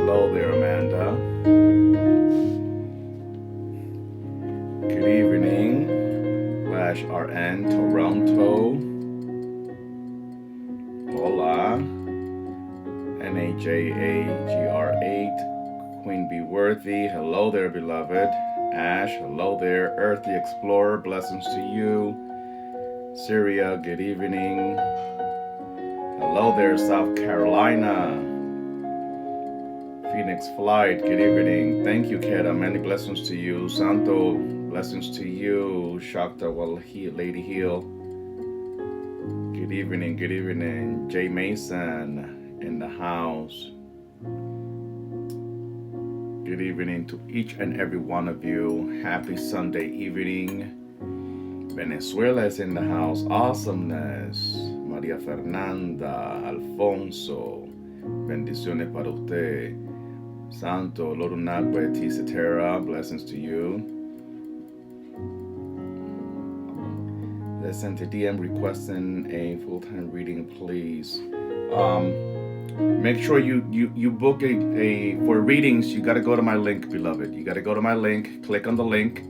Hello there, Amanda. Good evening, Flash RN Toronto. Hola. NAJAGR8. Queen Be Worthy. Hello there, beloved. Ash. Hello there. Earthly Explorer. Blessings to you. Syria. Good evening. Hello there, South Carolina. Phoenix Flight, good evening. Thank you, Keda. Many blessings to you. Santo, blessings to you. Shakta, Lady Heal. Good evening, good evening. Jay Mason in the house. Good evening to each and every one of you. Happy Sunday evening. Venezuela is in the house. Awesomeness. Maria Fernanda, Alfonso. Bendiciones para usted. Santo, Lorunagwe, Tisatera, blessings to you. They sent a DM requesting a full-time reading, please. Make sure you book a for readings. You got to go to my link, beloved. You got to go to my link, click on the link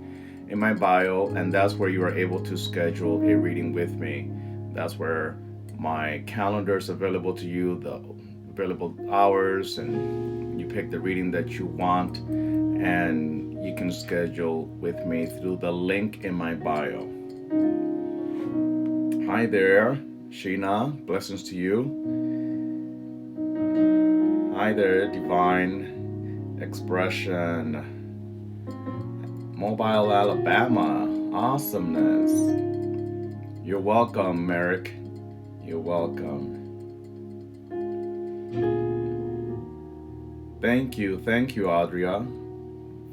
in my bio, and that's where you are able to schedule a reading with me. That's where my calendar is available to you, the available hours, and you pick the reading that you want, and you can schedule with me through the link in my bio. Hi there, Sheena, blessings to you. Hi there, Divine Expression, Mobile, Alabama, awesomeness. You're welcome, Merrick. You're welcome. Thank you, Adria.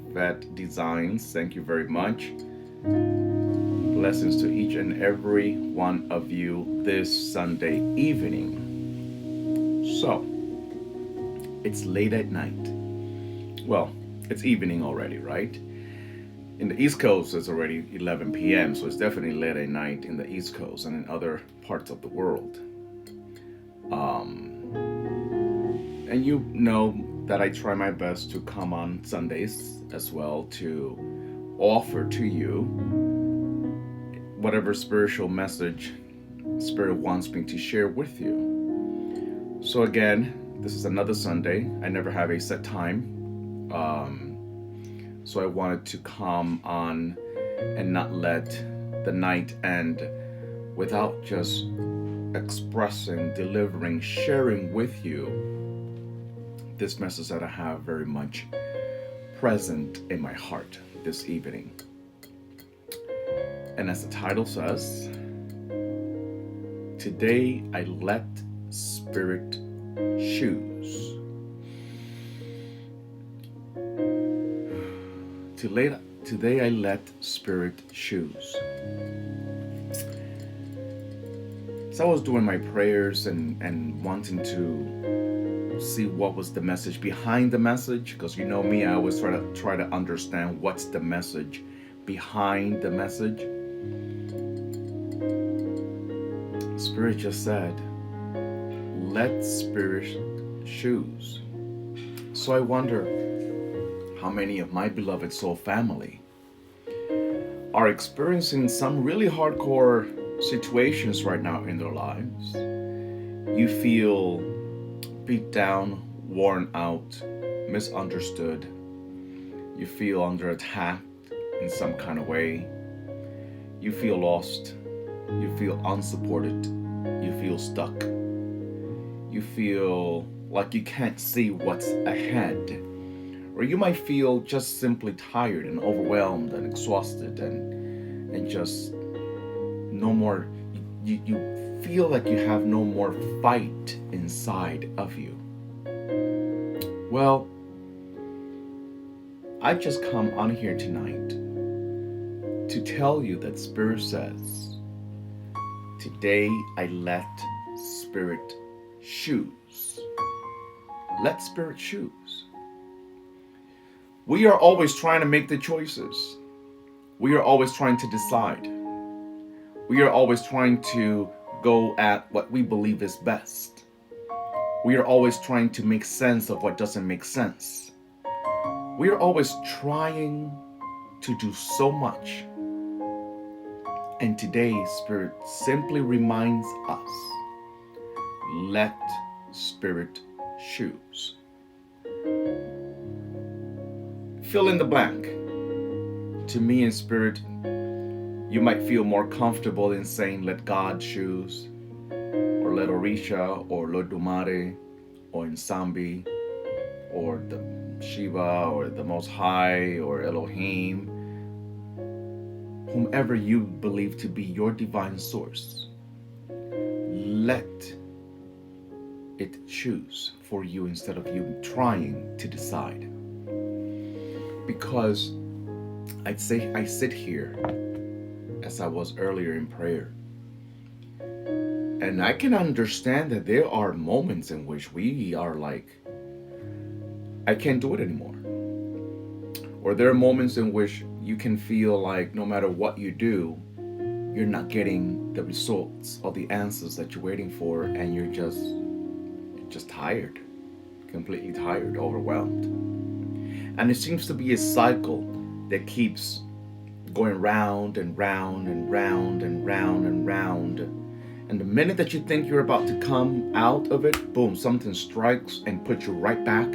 Vet Designs, thank you very much. Blessings to each and every one of you this Sunday evening. So, it's late at night. Well, it's evening already, right? In the East Coast, it's already 11 p.m., so it's definitely late at night in the East Coast and in other parts of the world. And you know that I try my best to come on Sundays as well to offer to you whatever spiritual message Spirit wants me to share with you. So again, this is another Sunday. I never have a set time. So I wanted to come on and not let the night end without just expressing, delivering, sharing with you this message that I have very much present in my heart this evening. And as the title says, today I let Spirit choose. Today I let Spirit choose. So I was doing my prayers and wanting to see what was the message behind the message, because you know me, I always try to understand what's the message behind the message. Spirit just said, let Spirit choose. So I wonder how many of my beloved soul family are experiencing some really hardcore situations right now in their lives. You feel beat down, worn out, misunderstood. You feel under attack in some kind of way. You feel lost. You feel unsupported. You feel stuck. You feel like you can't see what's ahead. Or you might feel just simply tired and overwhelmed and exhausted and just no more. You feel like you have no more fight inside of you. Well, I just come on here tonight to tell you that Spirit says, today I let Spirit choose. Let Spirit choose. We are always trying to make the choices. We are always trying to decide. We are always trying to go at what we believe is best. We are always trying to make sense of what doesn't make sense. We are always trying to do so much. And today, Spirit simply reminds us, let Spirit choose. Fill in the blank. To me, in Spirit, you might feel more comfortable in saying, let God choose, or let Orisha, or Lodumare, or Nsambi, or the Shiva, or the Most High, or Elohim, whomever you believe to be your divine source. Let it choose for you instead of you trying to decide. Because I sit here as I was earlier in prayer, and I can understand that there are moments in which we are like, I can't do it anymore. Or there are moments in which you can feel like no matter what you do, you're not getting the results or the answers that you're waiting for, and you're just tired, completely tired, overwhelmed. And it seems to be a cycle that keeps going round and round and round and round and round. And the minute that you think you're about to come out of it, boom, something strikes and puts you right back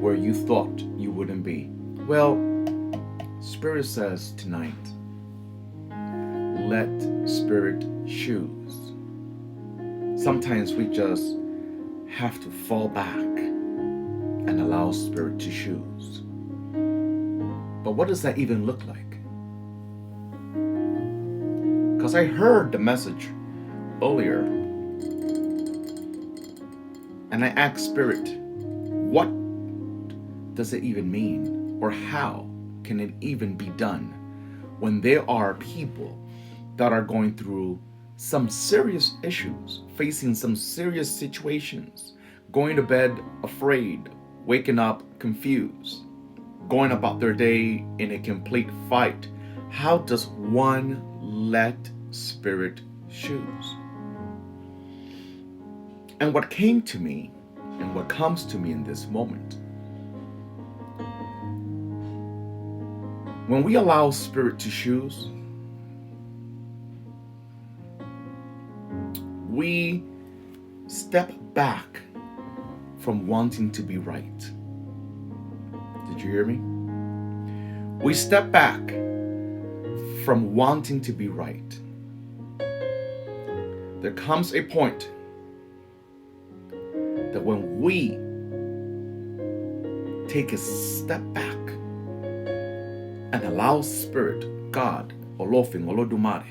where you thought you wouldn't be. Well, Spirit says tonight, let Spirit choose. Sometimes we just have to fall back and allow Spirit to choose. But what does that even look like? Because I heard the message earlier, and I asked Spirit, what does it even mean? Or how can it even be done when there are people that are going through some serious issues, facing some serious situations, going to bed afraid, waking up confused, going about their day in a complete fight? How does one let Spirit choose? And what came to me, and what comes to me in this moment, when we allow Spirit to choose, we step back from wanting to be right. Did you hear me? We step back from wanting to be right. There comes a point that when we take a step back and allow Spirit, God, Olofin, Olodumare,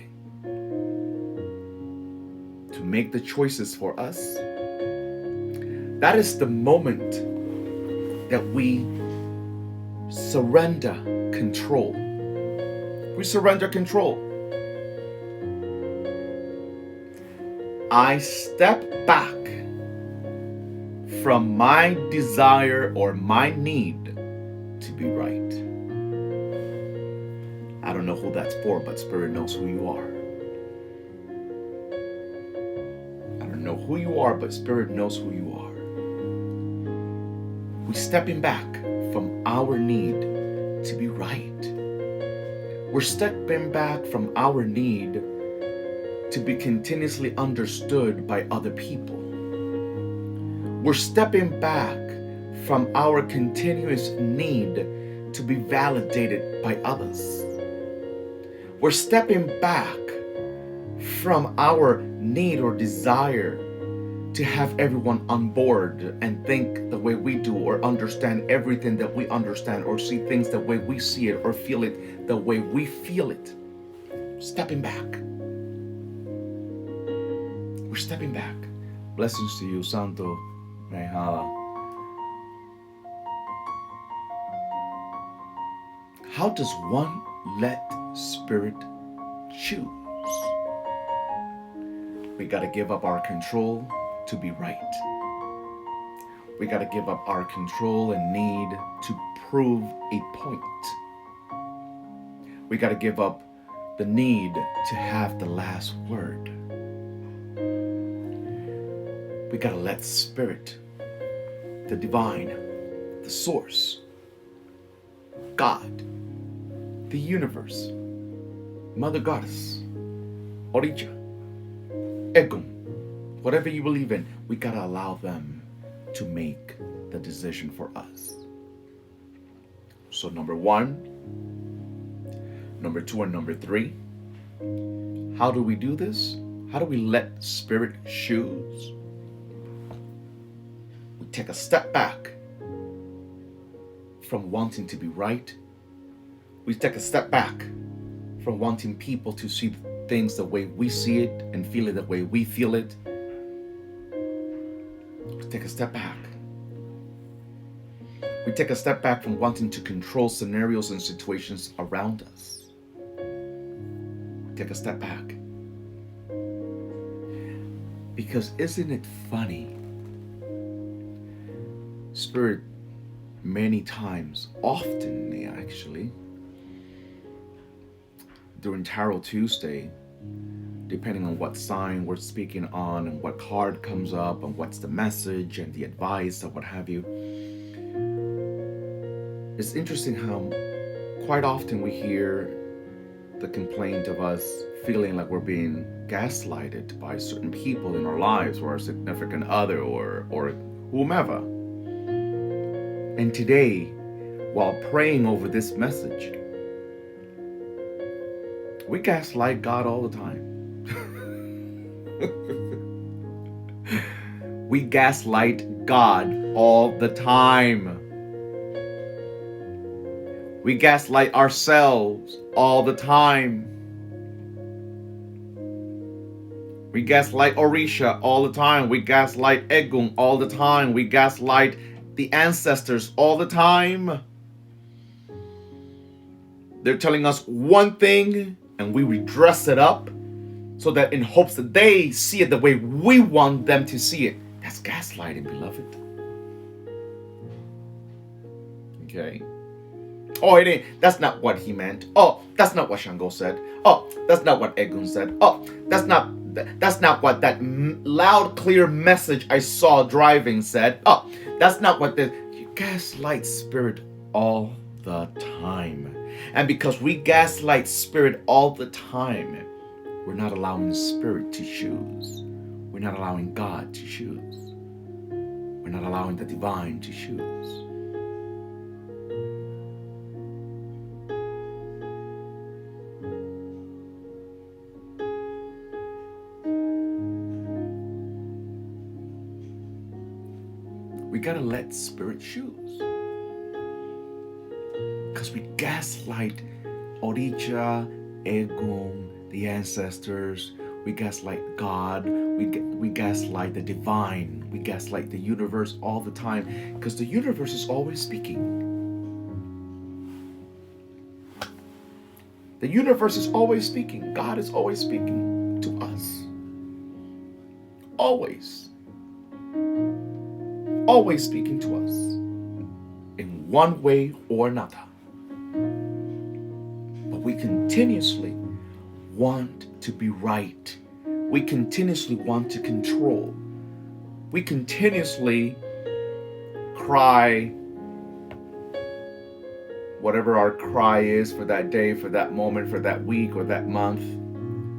to make the choices for us, that is the moment that we surrender control. We surrender control. I step back from my desire or my need to be right. I don't know who that's for, but Spirit knows who you are. I don't know who you are, but Spirit knows who you are. We're stepping back from our need to be right. We're stepping back from our need to be continuously understood by other people. We're stepping back from our continuous need to be validated by others. We're stepping back from our need or desire to have everyone on board and think the way we do, or understand everything that we understand, or see things the way we see it, or feel it the way we feel it. Stepping back. We're stepping back. Blessings to you, Santo Mehala. How does one let Spirit choose? We got to give up our control to be right. We got to give up our control and need to prove a point. We got to give up the need to have the last word. We got to let Spirit the divine, the source, God, the universe, Mother Goddess, Orija, Egum, whatever you believe in, we gotta allow them to make the decision for us. So number 1, number 2, and number 3, how do we do this? How do we let spirit choose? We take a step back from wanting to be right. We take a step back from wanting people to see things the way we see it and feel it the way we feel it. We take a step back. We take a step back from wanting to control scenarios and situations around us. We take a step back. Because isn't it funny? Spirit, many times, often actually, during Tarot Tuesday, depending on what sign we're speaking on and what card comes up and what's the message and the advice or what have you, it's interesting how quite often we hear the complaint of us feeling like we're being gaslighted by certain people in our lives, or our significant other, or whomever. And today, while praying over this message, we gaslight God all the time. We gaslight God all the time. We gaslight ourselves all the time. We gaslight Orisha all the time. We gaslight Egun all the time. We gaslight the ancestors all the time. They're telling us one thing and we redress it up so that in hopes that they see it the way we want them to see it. That's gaslighting, beloved. Okay. Oh, it ain't. That's not what he meant. Oh, that's not what Shango said. Oh, that's not what Egun said. Oh, that's not what that loud, clear message I saw driving said. Oh, that's not what this. You gaslight spirit all the time. And because we gaslight spirit all the time, we're not allowing spirit to choose. We're not allowing God to choose. We're not allowing the divine to choose. We gotta let spirit choose. Because we gaslight Orija, Egun, the ancestors. We gaslight God. We gaslight the divine. We gaslight the universe all the time. Because the universe is always speaking. The universe is always speaking. God is always speaking to us. Always. Always speaking to us. In one way or another. But we continuously want to be right. We continuously want to control. We continuously cry whatever our cry is for that day, for that moment, for that week, or that month.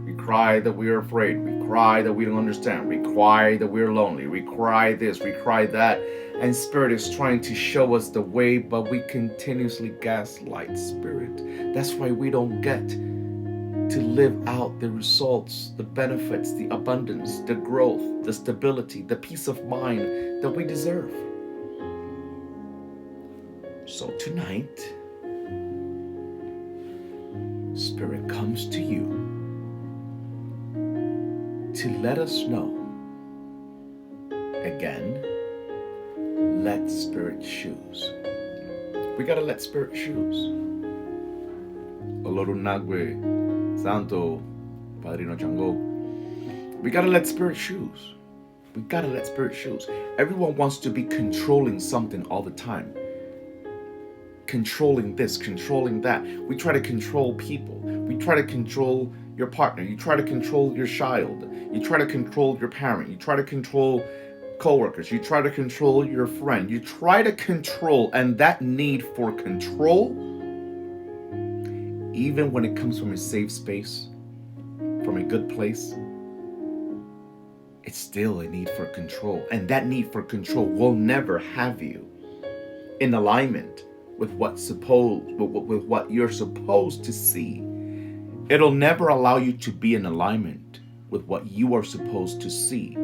We cry that we are afraid. We cry that we don't understand. We cry that we're lonely. We cry this, we cry that. And spirit is trying to show us the way, but we continuously gaslight spirit. That's why we don't get to live out the results, the benefits, the abundance, the growth, the stability, the peace of mind that we deserve. So tonight, spirit comes to you to let us know, again, let spirit choose. We gotta let spirit choose. Olorunagwe, Santo, Padrino Chango. We gotta let spirit choose. We gotta let spirit choose. Everyone wants to be controlling something all the time. Controlling this, controlling that. We try to control people. We try to control your partner. You try to control your child. You try to control your parent. You try to control coworkers, you try to control your friend, you try to control, and that need for control, even when it comes from a safe space, from a good place, it's still a need for control. And that need for control will never have you in alignment with what you're supposed to see. It'll never allow you to be in alignment with what you are supposed to see.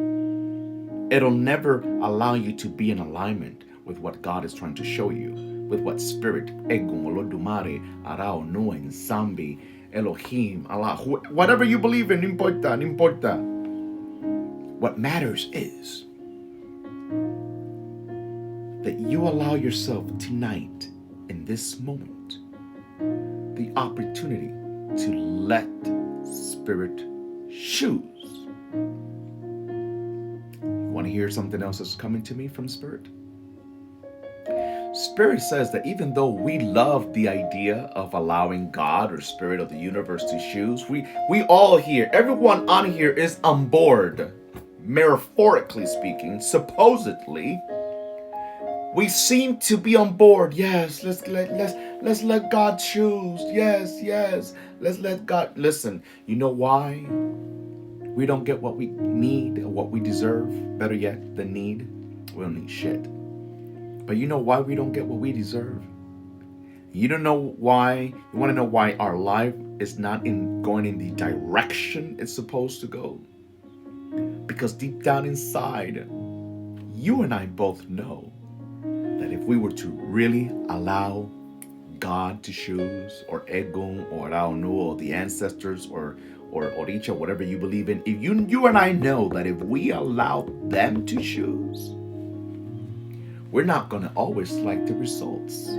It'll never allow you to be in alignment with what God is trying to show you, with what Spirit, Egun, Olodumare, Arao, Noah, Nsambi, Elohim, Allah, whatever you believe in, no importa, no importa. What matters is that you allow yourself tonight, in this moment, the opportunity to let Spirit choose. Want to hear something else that's coming to me from Spirit? Spirit says that even though we love the idea of allowing God or Spirit of the universe to choose, we all here, everyone on here is on board, metaphorically speaking, supposedly. We seem to be on board. Yes, let's let God choose. Yes, let's let God. Listen, you know why we don't get what we need or what we deserve? Better yet, the need. We don't need shit. But you know why we don't get what we deserve? You don't know why. You want to know why our life is not going in the direction it's supposed to go? Because deep down inside, you and I both know that if we were to really allow God to choose, or Egun, or Raonu, or the ancestors, or Oricha, whatever you believe in, if you and I know that if we allow them to choose, we're not going to always like the results.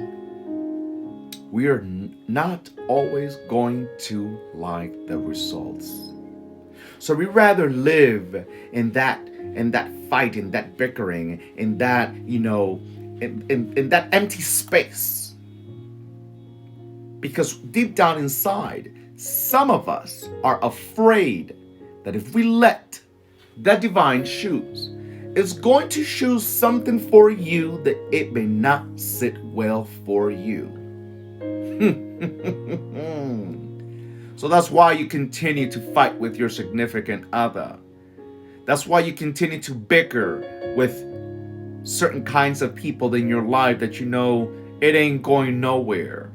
We are not always going to like the results. So we rather live in that fight, in that bickering, in that, in that empty space. Because deep down inside, some of us are afraid that if we let the divine choose, it's going to choose something for you that it may not sit well for you. So that's why you continue to fight with your significant other. That's why you continue to bicker with certain kinds of people in your life that you know it ain't going nowhere.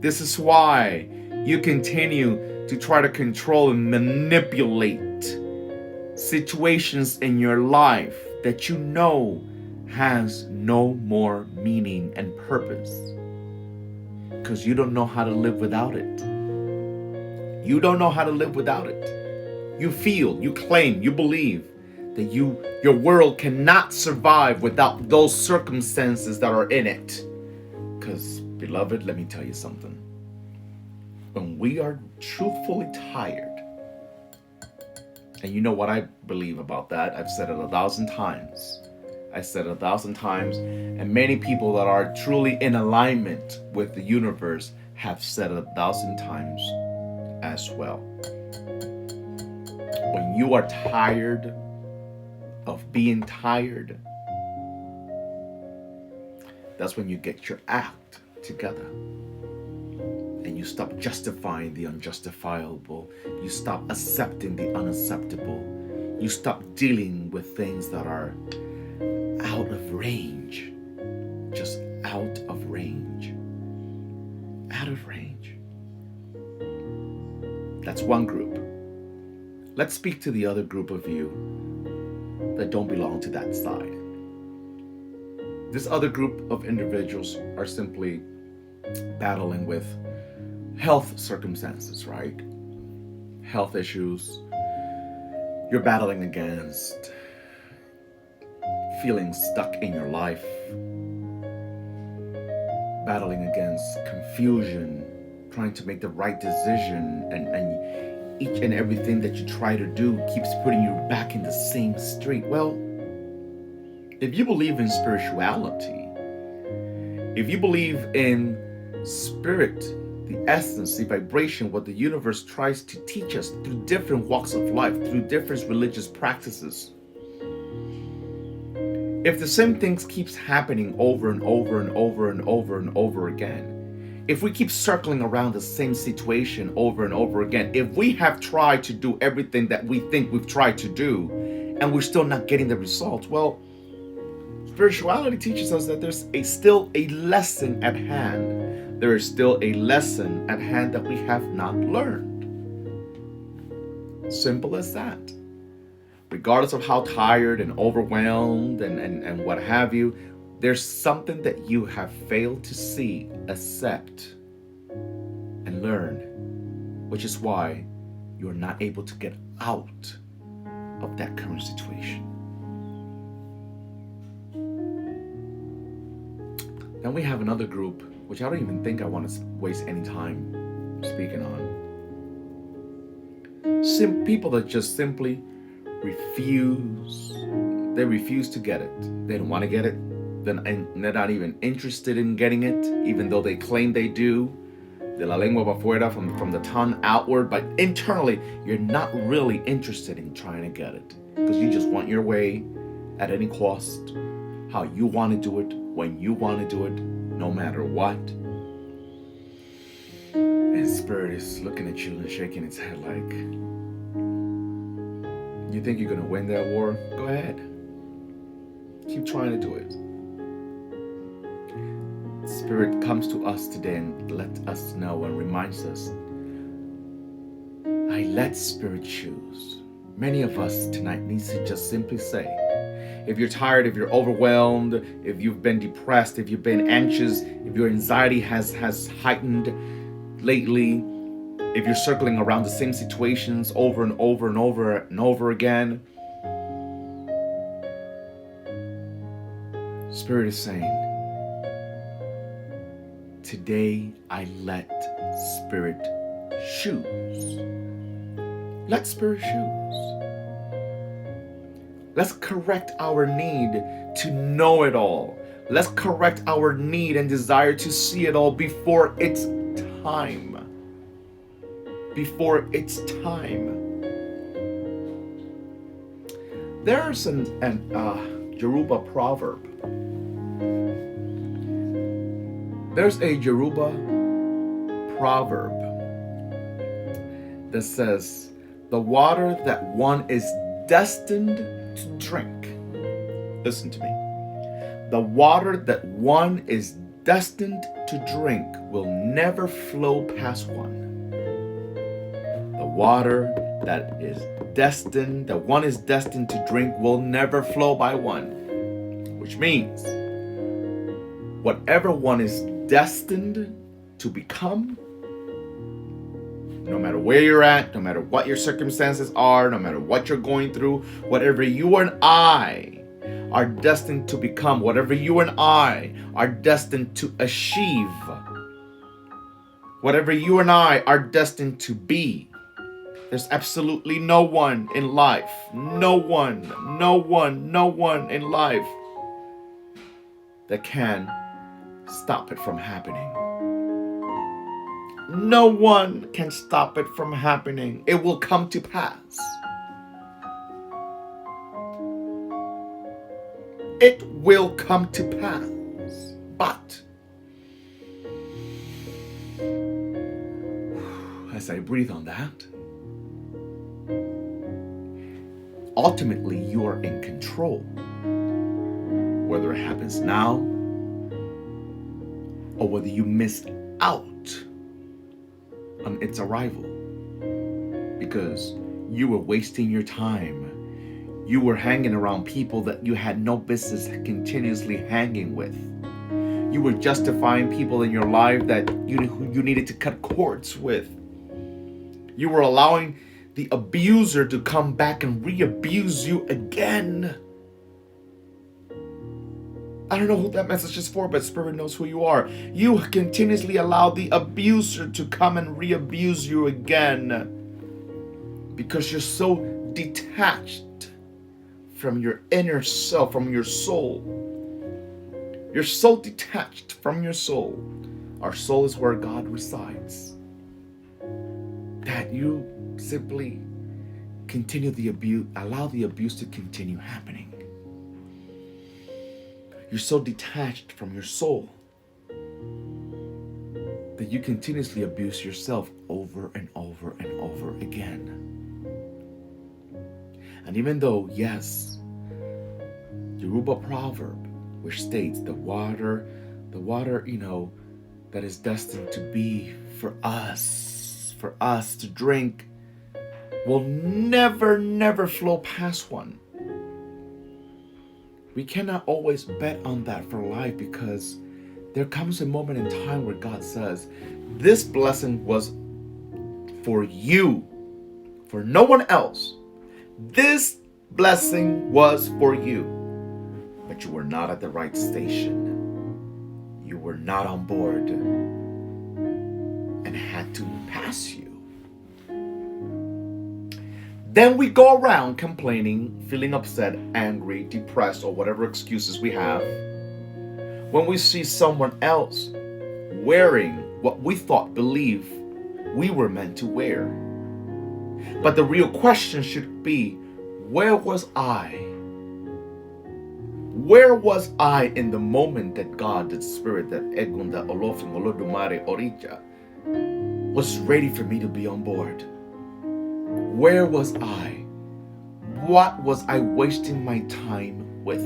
This is why you continue to try to control and manipulate situations in your life that you know has no more meaning and purpose, because you don't know how to live without it. You don't know how to live without it. You feel, you claim, you believe that your world cannot survive without those circumstances that are in it. Because, beloved, let me tell you something. When we are truthfully tired, and you know what I believe about that, I've said it 1,000 times. I said it 1,000 times, and many people that are truly in alignment with the universe have said it 1,000 times as well. When you are tired of being tired, that's when you get your act together. And you stop justifying the unjustifiable. You stop accepting the unacceptable. You stop dealing with things that are out of range. Just out of range. Out of range. That's one group. Let's speak to the other group of you that don't belong to that side. This other group of individuals are simply battling with health circumstances, right? Health issues. You're battling against feeling stuck in your life, battling against confusion, trying to make the right decision, and each and everything that you try to do keeps putting you back in the same street. Well, if you believe in spirituality, if you believe in spirit, the essence, the vibration, what the universe tries to teach us through different walks of life, through different religious practices, If the same things keeps happening over and over and over and over and over again, if we keep circling around the same situation over and over again, if we have tried to do everything that we think we've tried to do and we're still not getting the results, well, spirituality teaches us that there's still a lesson at hand. There is still a lesson at hand that we have not learned. Simple as that. Regardless of how tired and overwhelmed and what have you, there's something that you have failed to see, accept, and learn, which is why you're not able to get out of that current situation. Then we have another group, which I don't even think I want to waste any time speaking on. People that just simply refuse. They refuse to get it. They don't want to get it. They're not even interested in getting it, even though they claim they do. De la lengua para afuera, from the tongue outward, but internally, you're not really interested in trying to get it because you just want your way at any cost, how you want to do it, when you want to do it, no matter what. And Spirit is looking at you and shaking its head like, you think you're going to win that war? Go ahead. Keep trying to do it. Spirit comes to us today and lets us know and reminds us, I let Spirit choose. Many of us tonight need to just simply say, if you're tired, if you're overwhelmed, if you've been depressed, if you've been anxious, if your anxiety has heightened lately, if you're circling around the same situations over and over and over and over again, Spirit is saying, today I let Spirit choose. Let Spirit choose. Let's correct our need to know it all. Let's correct our need and desire to see it all before it's time. Before it's time. There's an Yoruba proverb. There's a Yoruba proverb that says, the water that one is destined to drink. Listen to me. The water that one is destined to drink will never flow past one. The water that one is destined to drink will never flow by one. Which means, whatever one is destined to become, no matter where you're at, no matter what your circumstances are, no matter what you're going through, whatever you and I are destined to become, whatever you and I are destined to achieve, whatever you and I are destined to be, there's absolutely no one in life, no one in life that can stop it from happening. No one can stop it from happening. It will come to pass. It will come to pass. But as I breathe on that, ultimately you are in control. Whether it happens now or whether you miss out on its arrival, because you were wasting your time. You were hanging around people that you had no business continuously hanging with. You were justifying people in your life that you needed to cut cords with. You were allowing the abuser to come back and re-abuse you again. I don't know who that message is for, but Spirit knows who you are. You continuously allow the abuser to come and re-abuse you again because you're so detached from your inner self, from your soul. You're so detached from your soul. Our soul is where God resides. That you simply continue the abuse, allow the abuse to continue happening. You're so detached from your soul that you continuously abuse yourself over and over and over again. And even though, yes, Yoruba proverb, which states the water, that is destined to be for us to drink, will never, never flow past one. We cannot always bet on that for life, because there comes a moment in time where God says, this blessing was for you, for no one else. This blessing was for you, but you were not at the right station. You were not on board and had to pass you. Then we go around complaining, feeling upset, angry, depressed, or whatever excuses we have when we see someone else wearing what we believe we were meant to wear. But the real question should be, where was I? Where was I in the moment that God, the Spirit, that Egunda Olofin Olodumare Oricha, was ready for me to be on board? Where was I? What was I wasting my time with?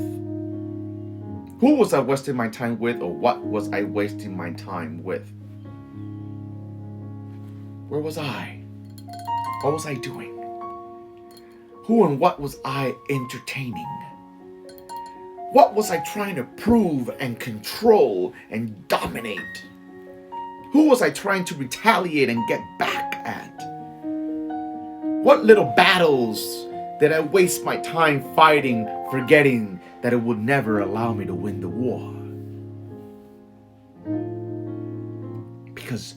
Who was I wasting my time with, or what was I wasting my time with? Where was I? What was I doing? Who and what was I entertaining? What was I trying to prove and control and dominate? Who was I trying to retaliate and get back at? What little battles did I waste my time fighting, forgetting that it would never allow me to win the war? Because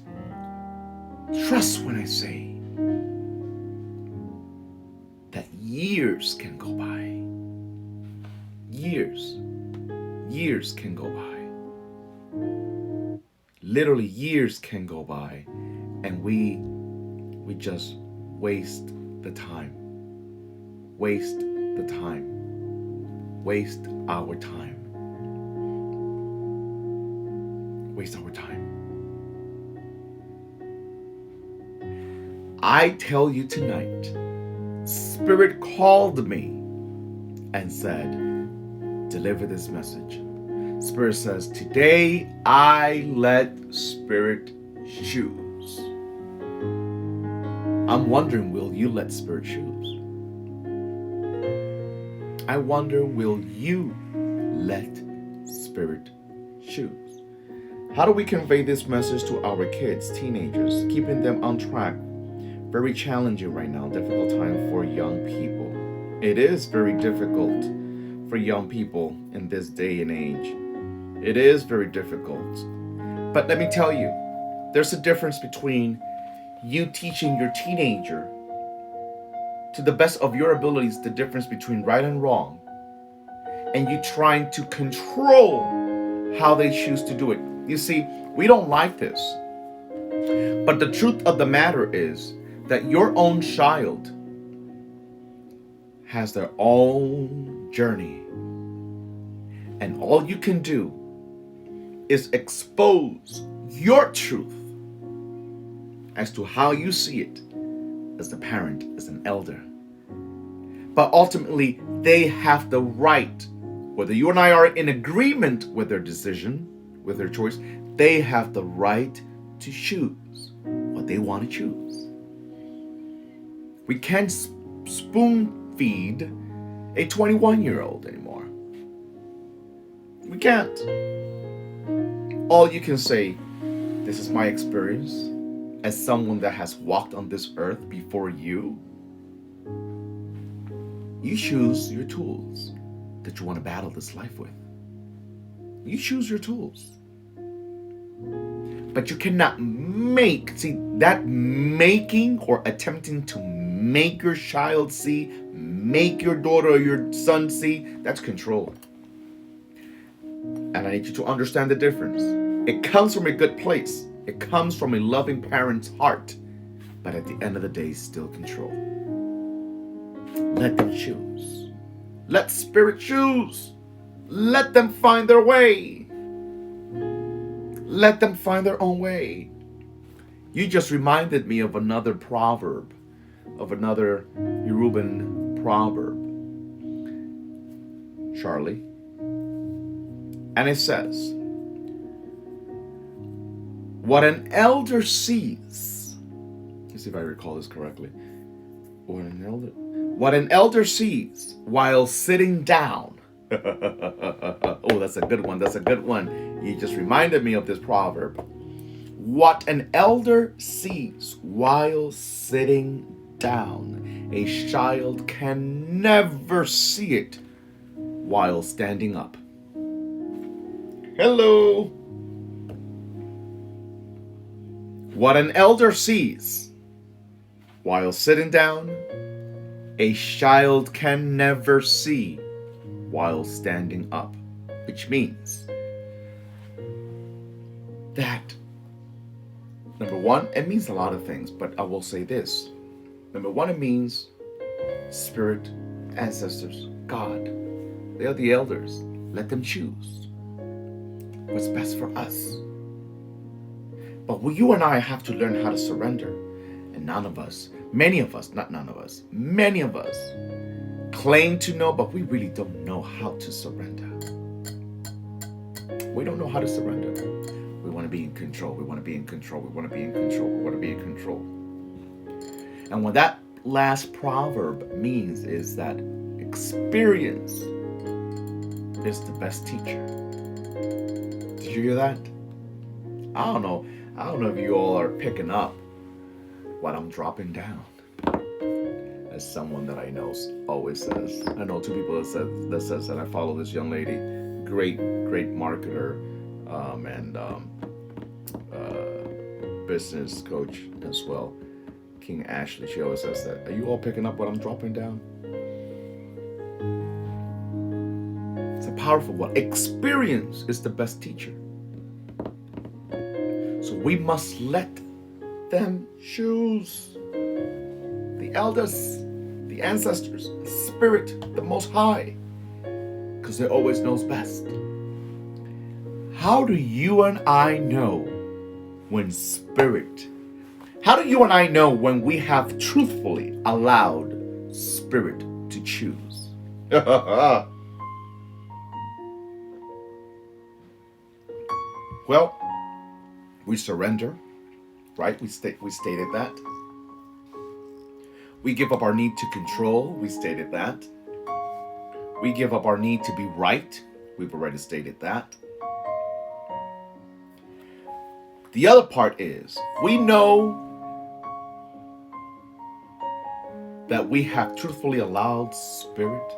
trust when I say that years can go by. Years can go by. Literally years can go by, and we just waste the time. Waste the time. Waste our time. Waste our time. I tell you tonight, Spirit called me and said, deliver this message. Spirit says, today I let Spirit choose. I'm wondering, will you let Spirit choose? I wonder, will you let Spirit choose? How do we convey this message to our kids, teenagers, keeping them on track? Very challenging right now, difficult time for young people. It is very difficult for young people in this day and age. It is very difficult. But let me tell you, there's a difference between you teaching your teenager to the best of your abilities the difference between right and wrong, and you trying to control how they choose to do it. You see, we don't like this. But the truth of the matter is that your own child has their own journey. And all you can do is expose your truth as to how you see it as a parent, as an elder. But ultimately, they have the right, whether you and I are in agreement with their decision, with their choice, they have the right to choose what they want to choose. We can't spoon feed a 21-year-old anymore. We can't. All you can say, this is my experience as someone that has walked on this earth before you. You choose your tools that you want to battle this life with. You choose your tools. But you cannot that making or attempting to make your child see, make your daughter or your son see, that's control. And I need you to understand the difference. It comes from a good place. It comes from a loving parent's heart. But at the end of the day, still control. Let them choose. Let Spirit choose. Let them find their way. Let them find their own way. You just reminded me of another proverb, of another Yoruban proverb, Charlie. And it says, what an elder sees, let's see if I recall this correctly. What an elder sees while sitting down. Oh, that's a good one. That's a good one. You just reminded me of this proverb. What an elder sees while sitting down, a child can never see it while standing up. Hello. What an elder sees while sitting down, a child can never see while standing up. Which means that, number one, it means a lot of things, but I will say this. Number one, it means spirit, ancestors, God. They are the elders. Let them choose what's best for us. But you and I have to learn how to surrender. And none of us, many of us, not none of us, many of us claim to know, but we really don't know how to surrender. We don't know how to surrender. We want to be in control. We want to be in control. We want to be in control. We want to be in control. And what that last proverb means is that experience is the best teacher. Did you hear that? I don't know if you all are picking up what I'm dropping down. As someone that I know always says, I know two people that says that I follow this young lady, great marketer, and business coach as well, King Ashley. She always says that. Are you all picking up what I'm dropping down? It's a powerful one. Experience is the best teacher. So we must let them choose. The elders, the ancestors, the spirit, the Most High, because they always knows best. How do you and I know when spirit, how do you and I know when we have truthfully allowed spirit to choose? Well, we surrender, right? We stated that. We give up our need to control. We stated that. We give up our need to be right. We've already stated that. The other part is we know that we have truthfully allowed spirit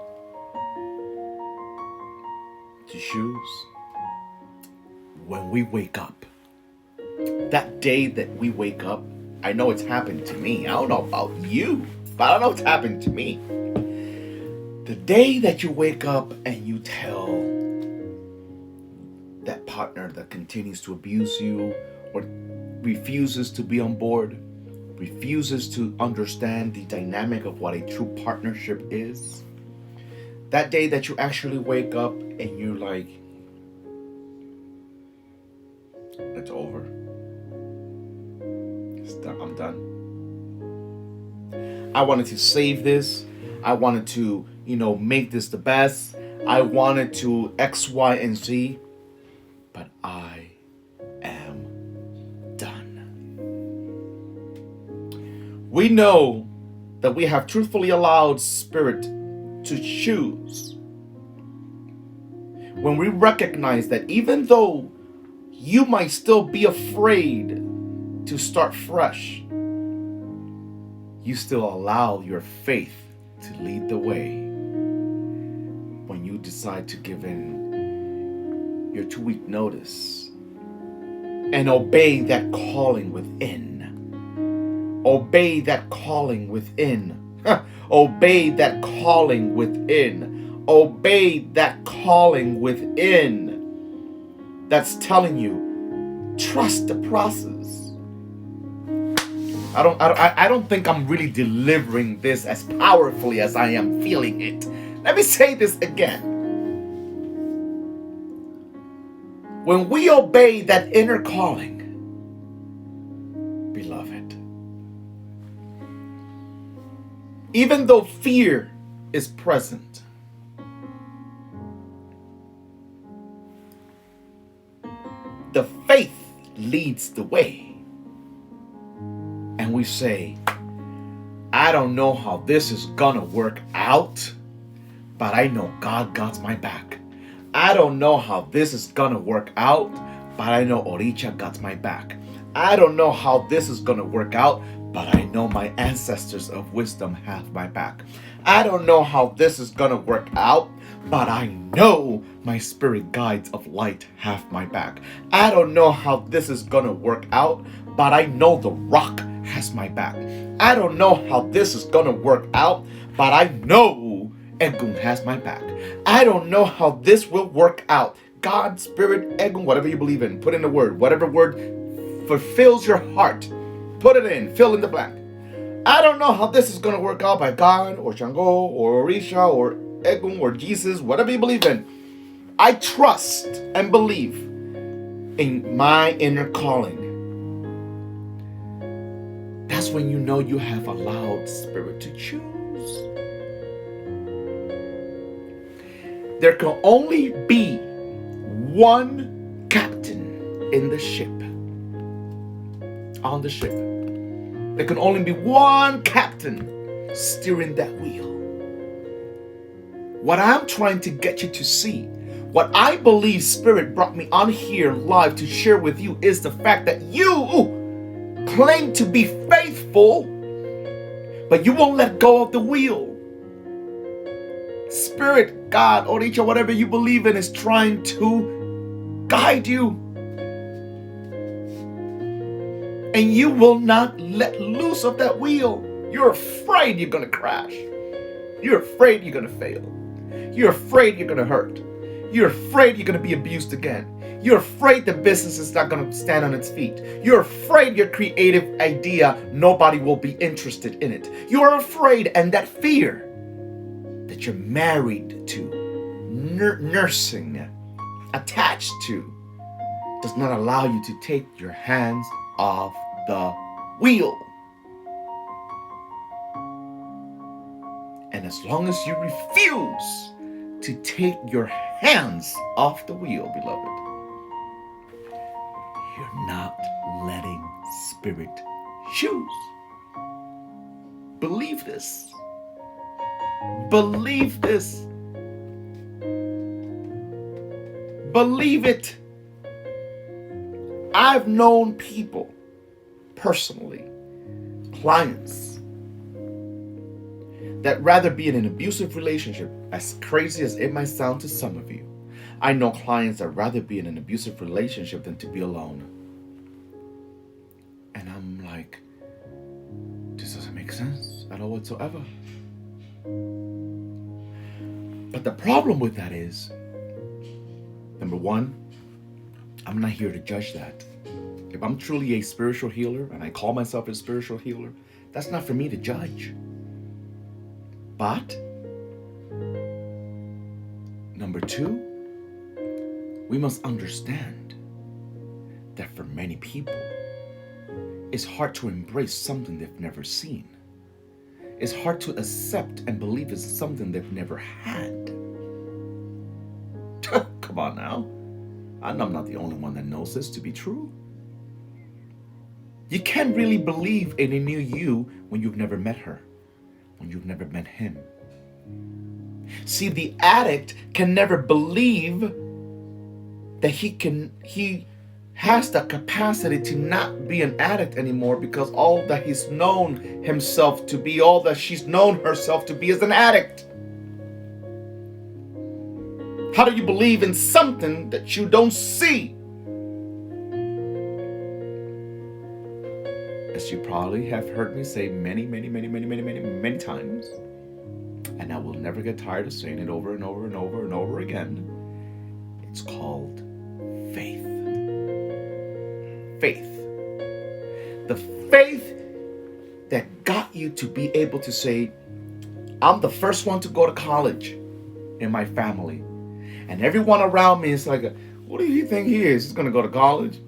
to choose when we wake up. That day that we wake up, I know it's happened to me. I don't know about you, but I know it's happened to me. The day that you wake up and you tell that partner that continues to abuse you or refuses to be on board, refuses to understand the dynamic of what a true partnership is, that day that you actually wake up and you're like, it's over. I'm done. I wanted to save this. I wanted to, make this the best. I wanted to X, Y, and Z. But I am done. We know that we have truthfully allowed spirit to choose when we recognize that even though you might still be afraid to start fresh, you still allow your faith to lead the way when you decide to give in your 2-week notice and obey that calling within. Obey that calling within. Obey that calling within. Obey that calling within. That's telling you, trust the process. I don't think I'm really delivering this as powerfully as I am feeling it. Let me say this again. When we obey that inner calling, beloved, even though fear is present, the faith leads the way. And we say, I don't know how this is gonna work out, but I know God got my back. I don't know how this is gonna work out, but I know Oricha got my back. I don't know how this is gonna work out, but I know my ancestors of wisdom have my back. I don't know how this is gonna work out, but I know my spirit guides of light have my back. I don't know how this is gonna work out, but I know the rock has my back. I don't know how this is gonna work out, but I know Egun has my back. I don't know how this will work out. God, Spirit, Egun, whatever you believe in, put in the word. Whatever word fulfills your heart, put it in, fill in the blank. I don't know how this is going to work out by God or Shango or Orisha or Egun or Jesus, whatever you believe in. I trust and believe in my inner calling. That's when you know you have allowed Spirit to choose. There can only be one captain in the ship. On the ship. There can only be one captain steering that wheel. What I'm trying to get you to see, what I believe Spirit brought me on here live to share with you, is the fact that you claim to be faithful, but you won't let go of the wheel. Spirit, God, Oricha, whatever you believe in, is trying to guide you. And you will not let loose of that wheel. You're afraid you're going to crash. You're afraid you're going to fail. You're afraid you're going to hurt. You're afraid you're going to be abused again. You're afraid the business is not going to stand on its feet. You're afraid your creative idea, nobody will be interested in it. You're afraid, and that fear that you're married to, nursing, attached to, does not allow you to take your hands off the wheel. And as long as you refuse to take your hands off the wheel, beloved, you're not letting Spirit choose. Believe this. Believe this. Believe it. I've known people personally, clients, that rather be in an abusive relationship, as crazy as it might sound to some of you. I know clients that rather be in an abusive relationship than to be alone. And I'm like, this doesn't make sense at all whatsoever. But the problem with that is, number one, I'm not here to judge that. If I'm truly a spiritual healer, and I call myself a spiritual healer, that's not for me to judge. But, number two, we must understand that for many people, it's hard to embrace something they've never seen. It's hard to accept and believe it's something they've never had. Come on now. I'm not the only one that knows this to be true. You can't really believe in a new you when you've never met her, when you've never met him. See, the addict can never believe that he has the capacity to not be an addict anymore, because all that he's known himself to be, all that she's known herself to be, is an addict. How do you believe in something that you don't see? As you probably have heard me say many times, and I will never get tired of saying it over and over and over and over again, it's called faith. Faith. The faith that got you to be able to say, I'm the first one to go to college in my family. And everyone around me is like, Who do you think he is? He's going to go to college.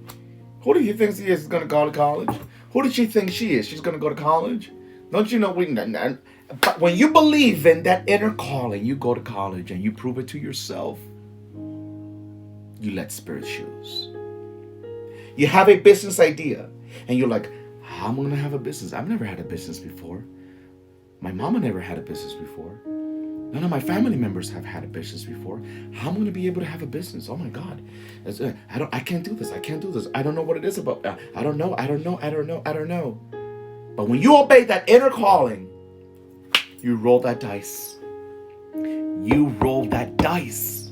Who do you think he is? He's going to go to college. Who does she think she is? She's going to go to college. Don't you know but when you believe in that inner calling, you go to college and you prove it to yourself. You let spirit choose. You have a business idea and you're like, how am I going to have a business? I've never had a business before. My mama never had a business before. None of my family members have had a business before. How am I going to be able to have a business? Oh my God. I can't do this. I can't do this. I don't know what it is about. I don't know. But when you obey that inner calling, you roll that dice. You roll that dice.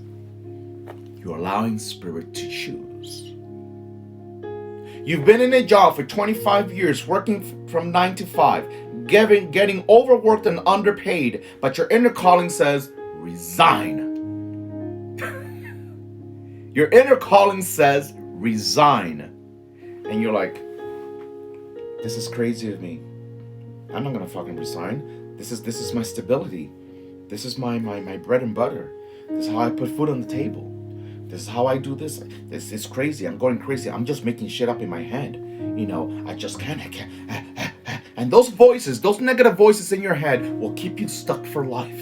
You're allowing spirit to choose. You've been in a job for 25 years, working from 9 to 5, getting overworked and underpaid, but your inner calling says, resign. Your inner calling says, resign. And you're like, this is crazy of me. I'm not gonna fucking resign. This is my stability. This is my bread and butter. This is how I put food on the table. This is how I do this. This is crazy. I'm going crazy. I'm just making shit up in my head. I just can't. And those voices, those negative voices in your head will keep you stuck for life.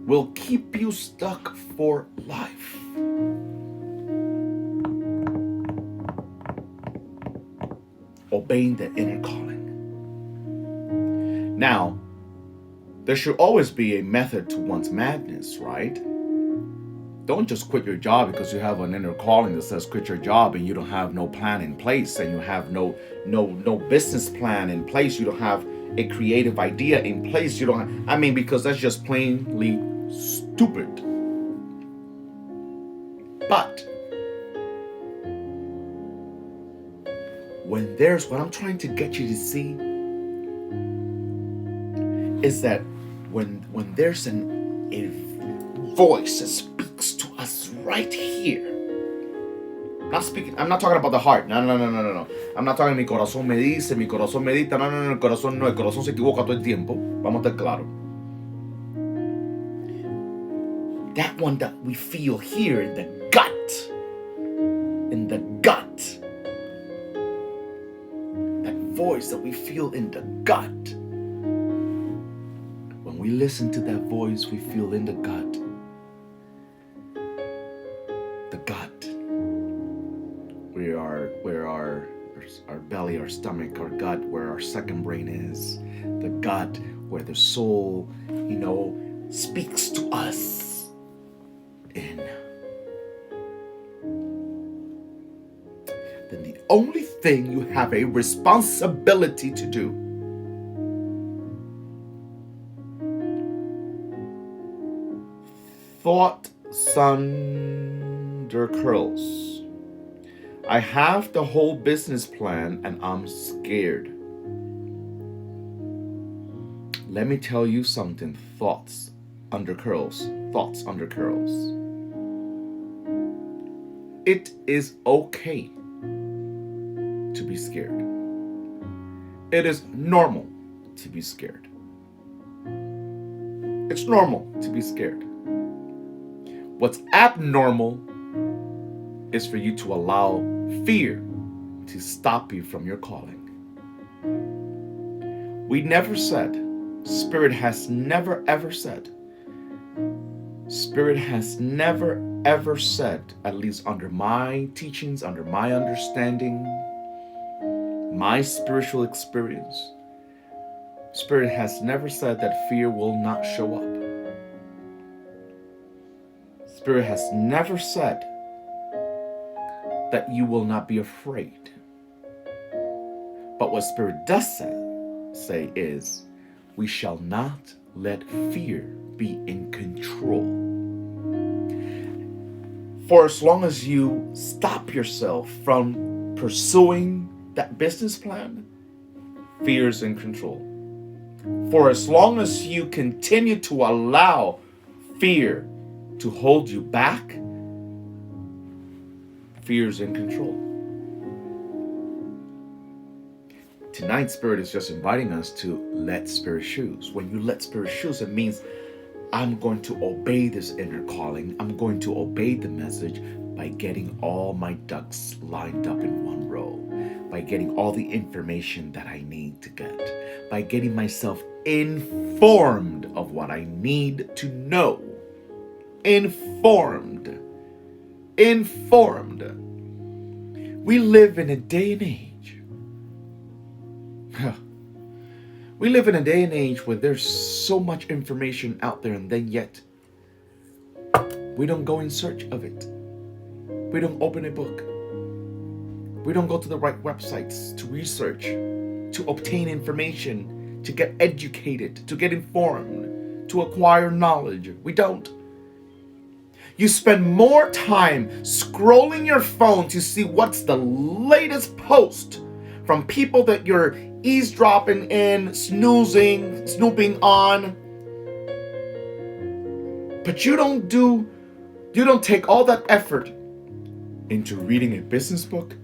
Will keep you stuck for life. Obeying the inner calling. Now, there should always be a method to one's madness, right? Don't just quit your job because you have an inner calling that says quit your job and you don't have no plan in place and you have no business plan in place. You don't have a creative idea in place. You don't have, because that's just plainly stupid. But what I'm trying to get you to see is that when there's a voice that speaks to us right here. I'm not talking about the heart. No. I'm not talking mi corazón me dice, mi corazón me dicta. No, el corazón no, el corazón se equivoca todo el tiempo. Vamos a estar claros. That one that we feel here in the gut. That voice that we feel in the gut. When we listen to that voice we feel in the gut. Where our belly, our stomach, our gut, where our second brain is. The gut, where the soul, speaks to us in. Then the only thing you have a responsibility to do thought thunder curls. I have the whole business plan and I'm scared. Let me tell you something. Thoughts under curls. It is okay to be scared. It is normal to be scared. It's normal to be scared. What's abnormal is for you to allow fear to stop you from your calling. We never said, Spirit has never ever said, at least under my teachings, under my understanding, my spiritual experience, Spirit has never said that fear will not show up. Spirit has never said that you will not be afraid. But what Spirit does say is, we shall not let fear be in control. For as long as you stop yourself from pursuing that business plan, fear is in control. For as long as you continue to allow fear to hold you back, fear is in control. Tonight, Spirit is just inviting us to let Spirit choose. When you let Spirit choose, it means I'm going to obey this inner calling. I'm going to obey the message by getting all my ducks lined up in one row, by getting all the information that I need to get, by getting myself informed of what I need to know. Informed. We live in a day and age. We live in a day and age where there's so much information out there, and then yet we don't go in search of it. We don't open a book. We don't go to the right websites to research, to obtain information, to get educated, to get informed, to acquire knowledge. We don't. You spend more time scrolling your phone to see what's the latest post from people that you're eavesdropping in, snooping on. But you don't take all that effort into reading a business book,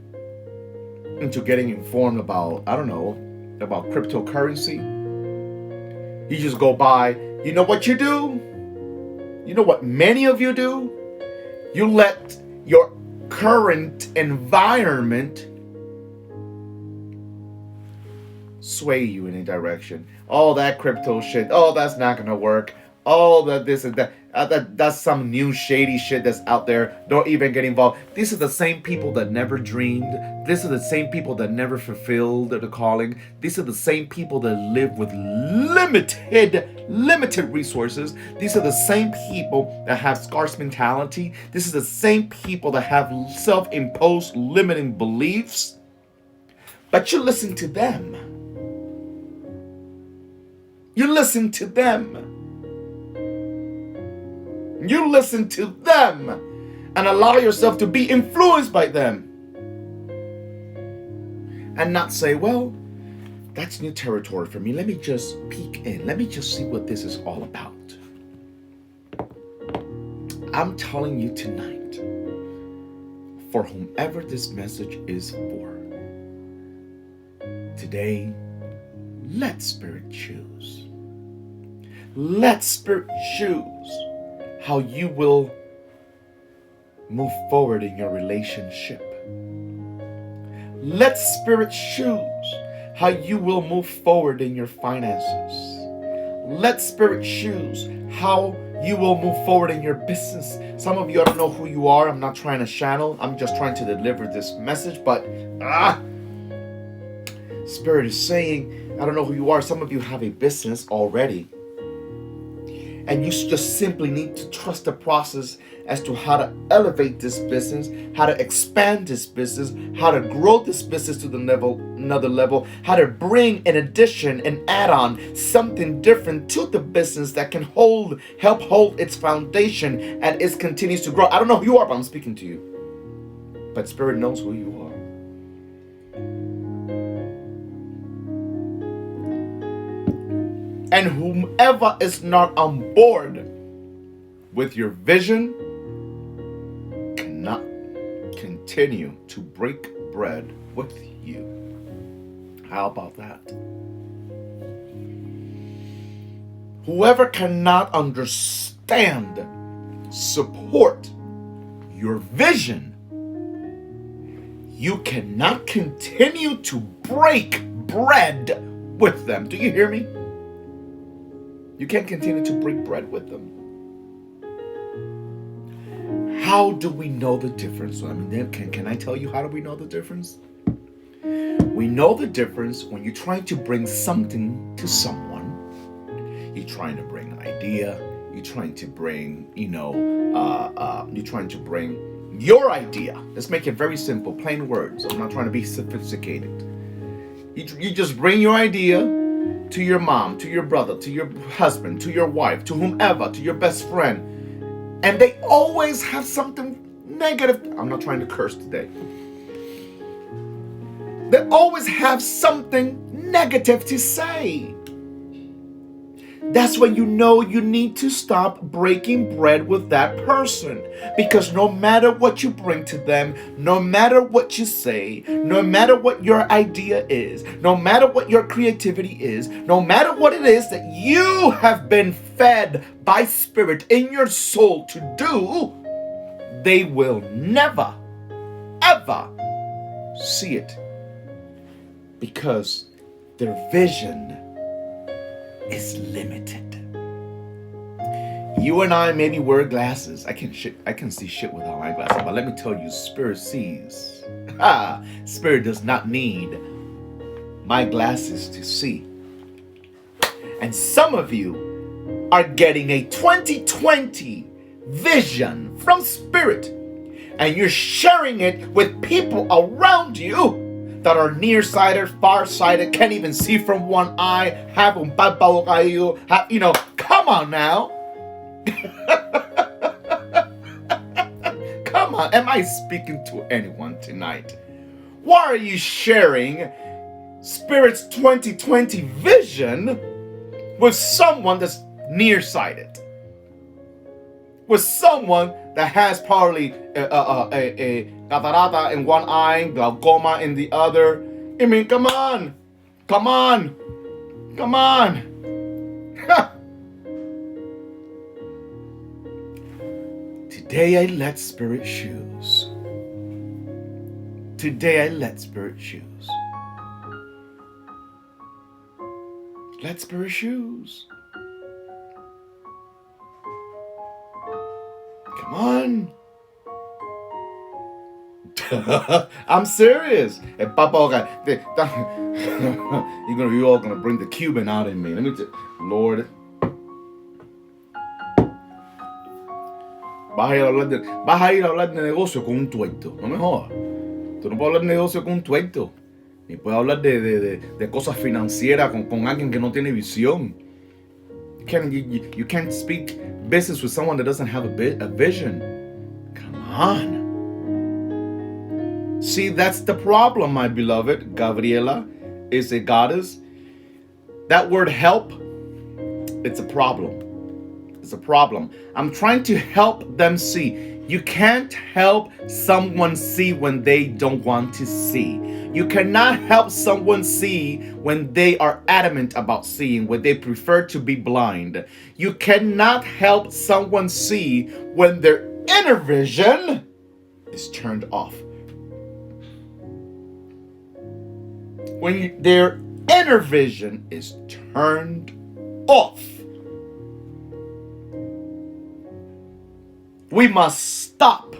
into getting informed about, about cryptocurrency. You just go by. You know what you do? You know what many of you do? You let your current environment sway you in a direction. Oh, that crypto shit. Oh, that's not gonna work. Oh, that this and that. That's some new shady shit that's out there. Don't even get involved. These are the same people that never dreamed. These are the same people that never fulfilled the calling. These are the same people that live with limited resources. These are the same people that have scarce mentality. This is the same people that have self-imposed limiting beliefs. But you listen to them. You listen to them. You listen to them and allow yourself to be influenced by them. And not say, well, that's new territory for me. Let me just peek in. Let me just see what this is all about. I'm telling you tonight, for whomever this message is for, today, let Spirit choose. Let Spirit choose how you will move forward in your relationship. Let Spirit choose how you will move forward in your finances. Let Spirit choose how you will move forward in your business. Some of you, I don't know who you are. I'm not trying to channel. I'm just trying to deliver this message. But Spirit is saying, I don't know who you are. Some of you have a business already. And you just simply need to trust the process as to how to elevate this business, how to expand this business, how to grow this business to another level, how to bring an addition, an add-on, something different to the business that can help hold its foundation and it continues to grow. I don't know who you are, but I'm speaking to you. But Spirit knows who you are. And whomever is not on board with your vision cannot continue to break bread with you. How about that? Whoever cannot understand, support your vision, you cannot continue to break bread with them. Do you hear me? You can't continue to break bread with them. How do we know the difference? Can I tell you how do we know the difference? We know the difference when you're trying to bring something to someone. You're trying to bring an idea. You're trying to bring, you're trying to bring your idea. Let's make it very simple, plain words. I'm not trying to be sophisticated. You just bring your idea to your mom, to your brother, to your husband, to your wife, to whomever, to your best friend. And they always have something negative. I'm not trying to curse today. They always have something negative to say. that's when you know you need to stop breaking bread with that person. Because no matter what you bring to them, no matter what you say, no matter what your idea is, no matter what your creativity is, no matter what it is that you have been fed by Spirit in your soul to do, they will never, ever see it. Because their vision is limited. You and I maybe wear glasses. I can see shit without my glasses, but let me tell you, Spirit sees. Spirit does not need my glasses to see. And some of you are getting a 2020 vision from Spirit, and you're sharing it with people around you that are nearsighted, farsighted, can't even see from one eye, have un párpado caído, come on now. Come on, am I speaking to anyone tonight? Why are you sharing Spirit's 2020 vision with someone that's nearsighted? With someone that has probably a catarata in one eye, glaucoma in the other. I mean, come on. Today I let Spirit choose. Let Spirit choose. Come on. I'm serious. And Papa, you all gonna bring the Cuban out in me. Let me tell Lord. Vas a ir a hablar de negocio con un tuerto. No me jodas. Tú no puedes hablar de negocio con un tuerto. Ni puedes hablar de cosas financieras con alguien que no tiene visión. You can't speak business with someone that doesn't have a vision. Come on. See, that's the problem, my beloved. Gabriela is a goddess. That word help, it's a problem. It's a problem. I'm trying to help them see. You can't help someone see when they don't want to see. You cannot help someone see when they are adamant about seeing, when they prefer to be blind. You cannot help someone see when their inner vision is turned off. When their inner vision is turned off. We must stop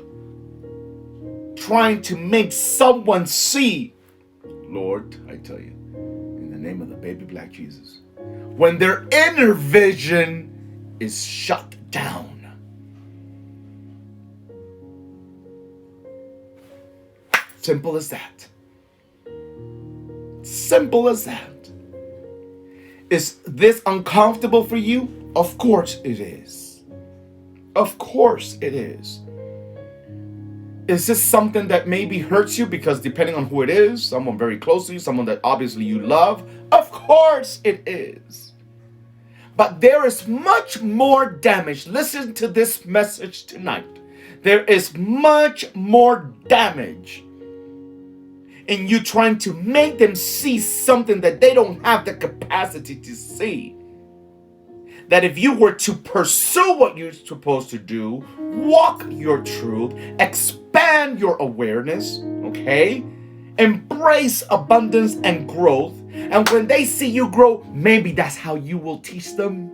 trying to make someone see. Lord, I tell you, in the name of the baby black Jesus, when their inner vision is shut down. Simple as that. Simple as that. Is this uncomfortable for you? Of course it is. Of course it is. Is this something that maybe hurts you because depending on who it is, someone very close to you, someone that obviously you love? Of course it is. But there is much more damage. Listen to this message tonight. There is much more damage in you trying to make them see something that they don't have the capacity to see. That if you were to pursue what you're supposed to do, walk your truth, expand your awareness, okay? Embrace abundance and growth. And when they see you grow, maybe that's how you will teach them.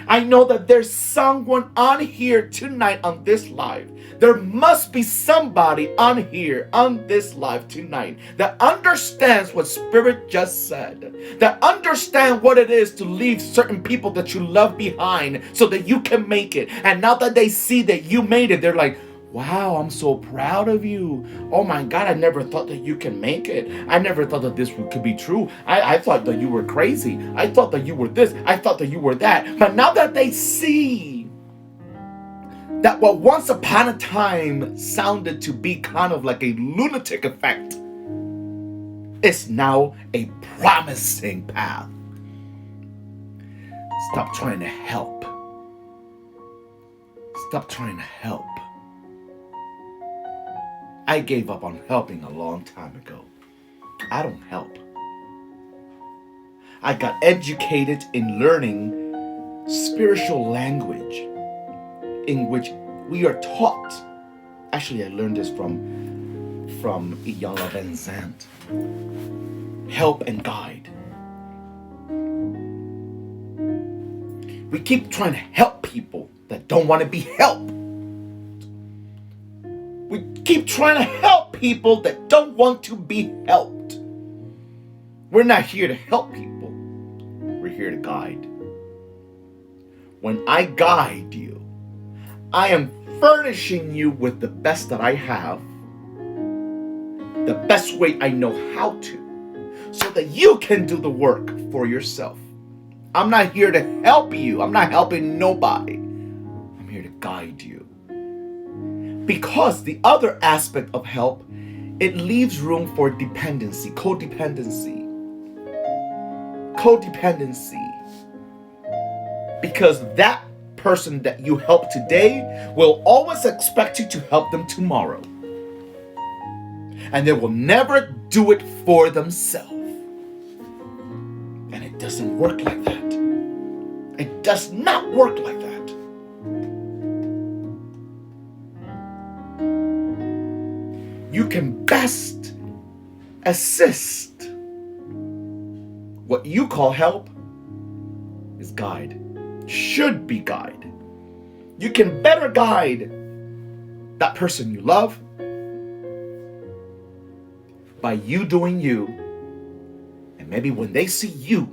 I know that there's someone on here tonight on this live. There must be somebody on here on this live tonight that understands what Spirit just said, that understand what it is to leave certain people that you love behind so that you can make it. And now that they see that you made it, they're like, wow, I'm so proud of you. Oh my God, I never thought that you can make it. I never thought that this could be true. I thought that you were crazy. I thought that you were this. I thought that you were that. But now that they see that what once upon a time sounded to be kind of like a lunatic effect is now a promising path. Stop trying to help. Stop trying to help. I gave up on helping a long time ago. I don't help. I got educated in learning spiritual language in which we are taught. Actually, I learned this from Iyanla Vanzant. Help and guide. We keep trying to help people that don't want to be helped. We keep trying to help people that don't want to be helped. We're not here to help people. We're here to guide. When I guide you, I am furnishing you with the best that I have, the best way I know how to, so that you can do the work for yourself. I'm not here to help you. I'm not helping nobody. I'm here to guide you. Because the other aspect of help, it leaves room for dependency, codependency. Codependency. Because that person that you help today will always expect you to help them tomorrow. And they will never do it for themselves. And it doesn't work like that. It does not work like that. You can best assist. What you call help is guide. Should be guide. You can better guide that person you love by you doing you. And maybe when they see you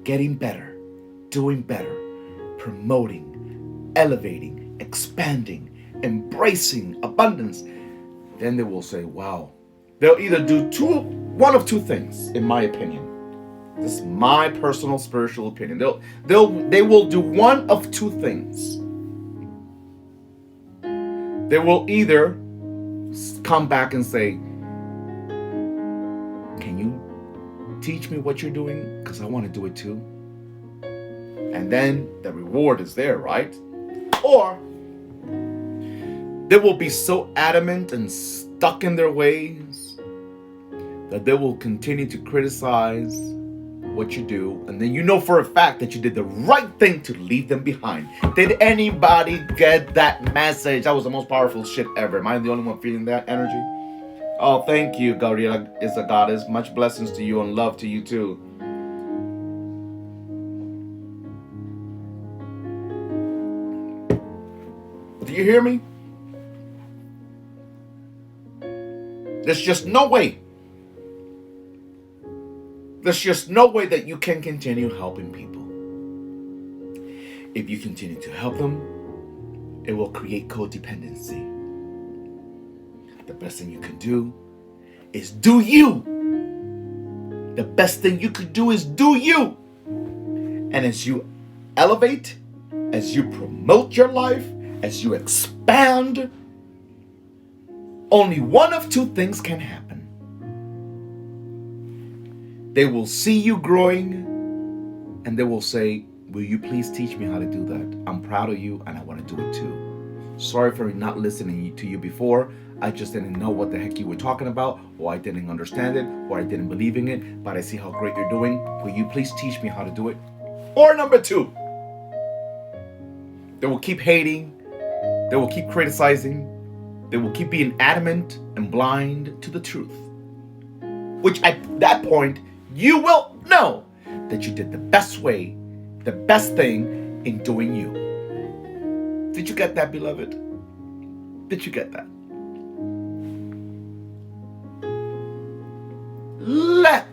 getting better, doing better, promoting, elevating, expanding, embracing abundance, then they will say, wow. They'll either do one of two things, in my opinion. This is my personal spiritual opinion. They will do one of two things. They will either come back and say, can you teach me what you're doing? Because I want to do it too. And then the reward is there, right? Or they will be so adamant and stuck in their ways that they will continue to criticize what you do, and then you know for a fact that you did the right thing to leave them behind. Did anybody get that message? That was the most powerful shit ever. Am I the only one feeling that energy? Oh, thank you, Gabriela is a goddess. Much blessings to you and love to you too. Do you hear me? There's just no way. There's just no way that you can continue helping people. If you continue to help them, it will create codependency. The best thing you can do is do you. The best thing you could do is do you. And as you elevate, as you promote your life, as you expand, only one of two things can happen. They will see you growing and they will say, will you please teach me how to do that? I'm proud of you and I want to do it too. Sorry for not listening to you before. I just didn't know what the heck you were talking about, or I didn't understand it, or I didn't believe in it, but I see how great you're doing. Will you please teach me how to do it? Or number two, they will keep hating. They will keep criticizing. They will keep being adamant and blind to the truth. Which at that point, you will know that you did the best way, the best thing in doing you. Did you get that, beloved? Did you get that? Let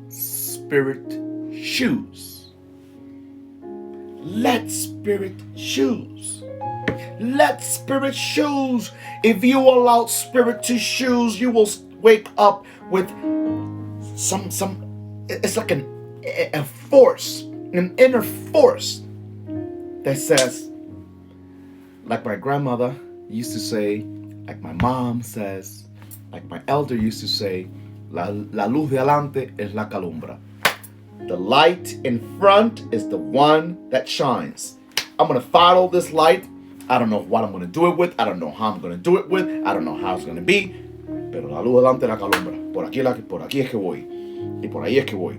spirit choose. Let spirit choose. Let spirit choose. If you allow spirit to choose, you will wake up with some it's like a force, an inner force that says, like my grandmother used to say, like my mom says, like my elder used to say, la luz de adelante es la calumbra. The light in front is the one that shines. I'm going to follow this light. I don't know what I'm going to do it with. I don't know how I'm going to do it with. I don't know how it's going to be. Pero la luz delante la calumbra. Por aquí es que voy. Y por ahí es que voy.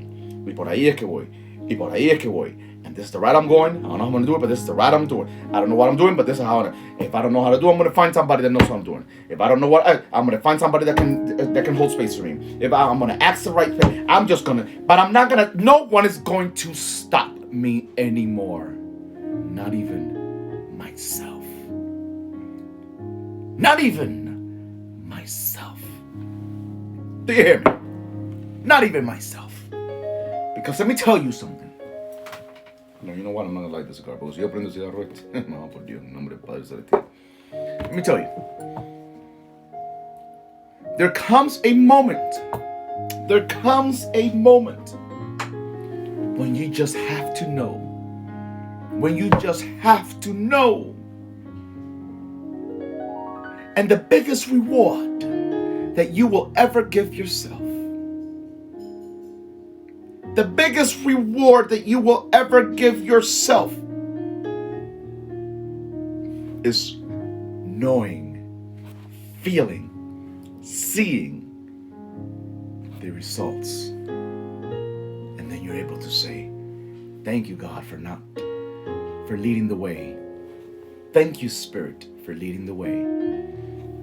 Y por ahí es que voy. Y por ahí es que voy. And this is the route I'm going. I don't know how I'm going to do it, but this is the route I'm doing. I don't know what I'm doing, but this is how I'm going to. If I don't know how to do it, I'm going to find somebody that knows what I'm doing. If I don't know what, I'm going to find somebody that can hold space for me. If I'm going to ask the right thing, I'm just going to. But I'm not going to. No one is going to stop me anymore. Not even myself. Not even myself. Do you hear me? Not even myself. Because let me tell you something. No, you know what? I'm not gonna light this cigar. Porque si yo prendo cigarro, no, por Dios, en nombre del Padre Celestial. Let me tell you. There comes a moment. There comes a moment when you just have to know. When you just have to know. And the biggest reward that you will ever give yourself, the biggest reward that you will ever give yourself is knowing, feeling, seeing the results. And then you're able to say, thank you, God, for leading the way. Thank you, Spirit, for leading the way.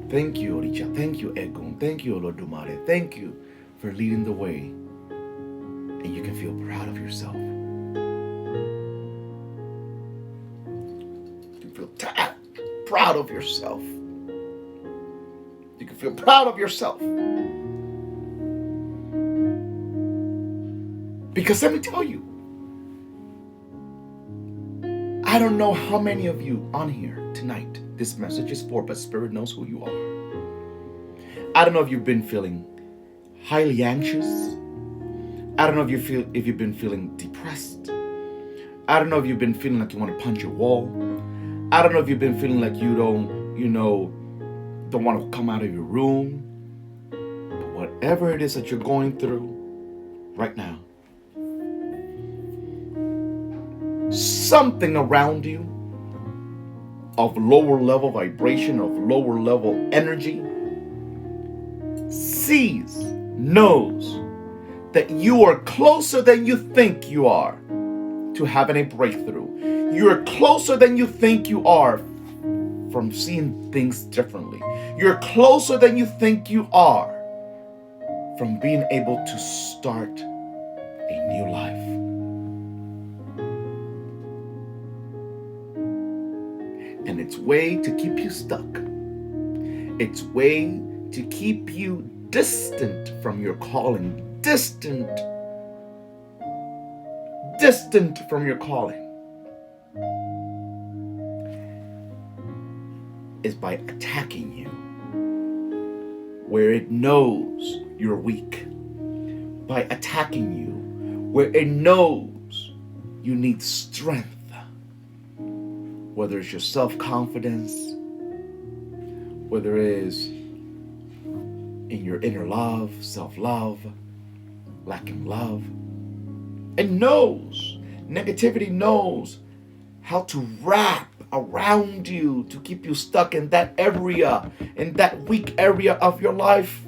Thank you, Oricha. Thank you, Egon. Thank you, Olodumare. Thank you for leading the way. And you can feel proud of yourself. You feel proud of yourself. You can feel proud of yourself. Because let me tell you, I don't know how many of you on here tonight this message is for, but Spirit knows who you are. I don't know if you've been feeling highly anxious. I don't know if you've been feeling depressed. I don't know if you've been feeling like you want to punch your wall. I don't know if you've been feeling like you don't want to come out of your room. But whatever it is that you're going through right now, something around you of lower level vibration, of lower level energy, sees, knows that you are closer than you think you are to having a breakthrough. You're closer than you think you are from seeing things differently. You're closer than you think you are from being able to start a new life. And it's way to keep you stuck. It's way to keep you distant from your calling. Distant from your calling is by attacking you where it knows you're weak, by attacking you where it knows you need strength, whether it's your self-confidence, whether it is in your inner love, self-love, lacking love. It knows, negativity knows how to wrap around you to keep you stuck in that area, in that weak area of your life.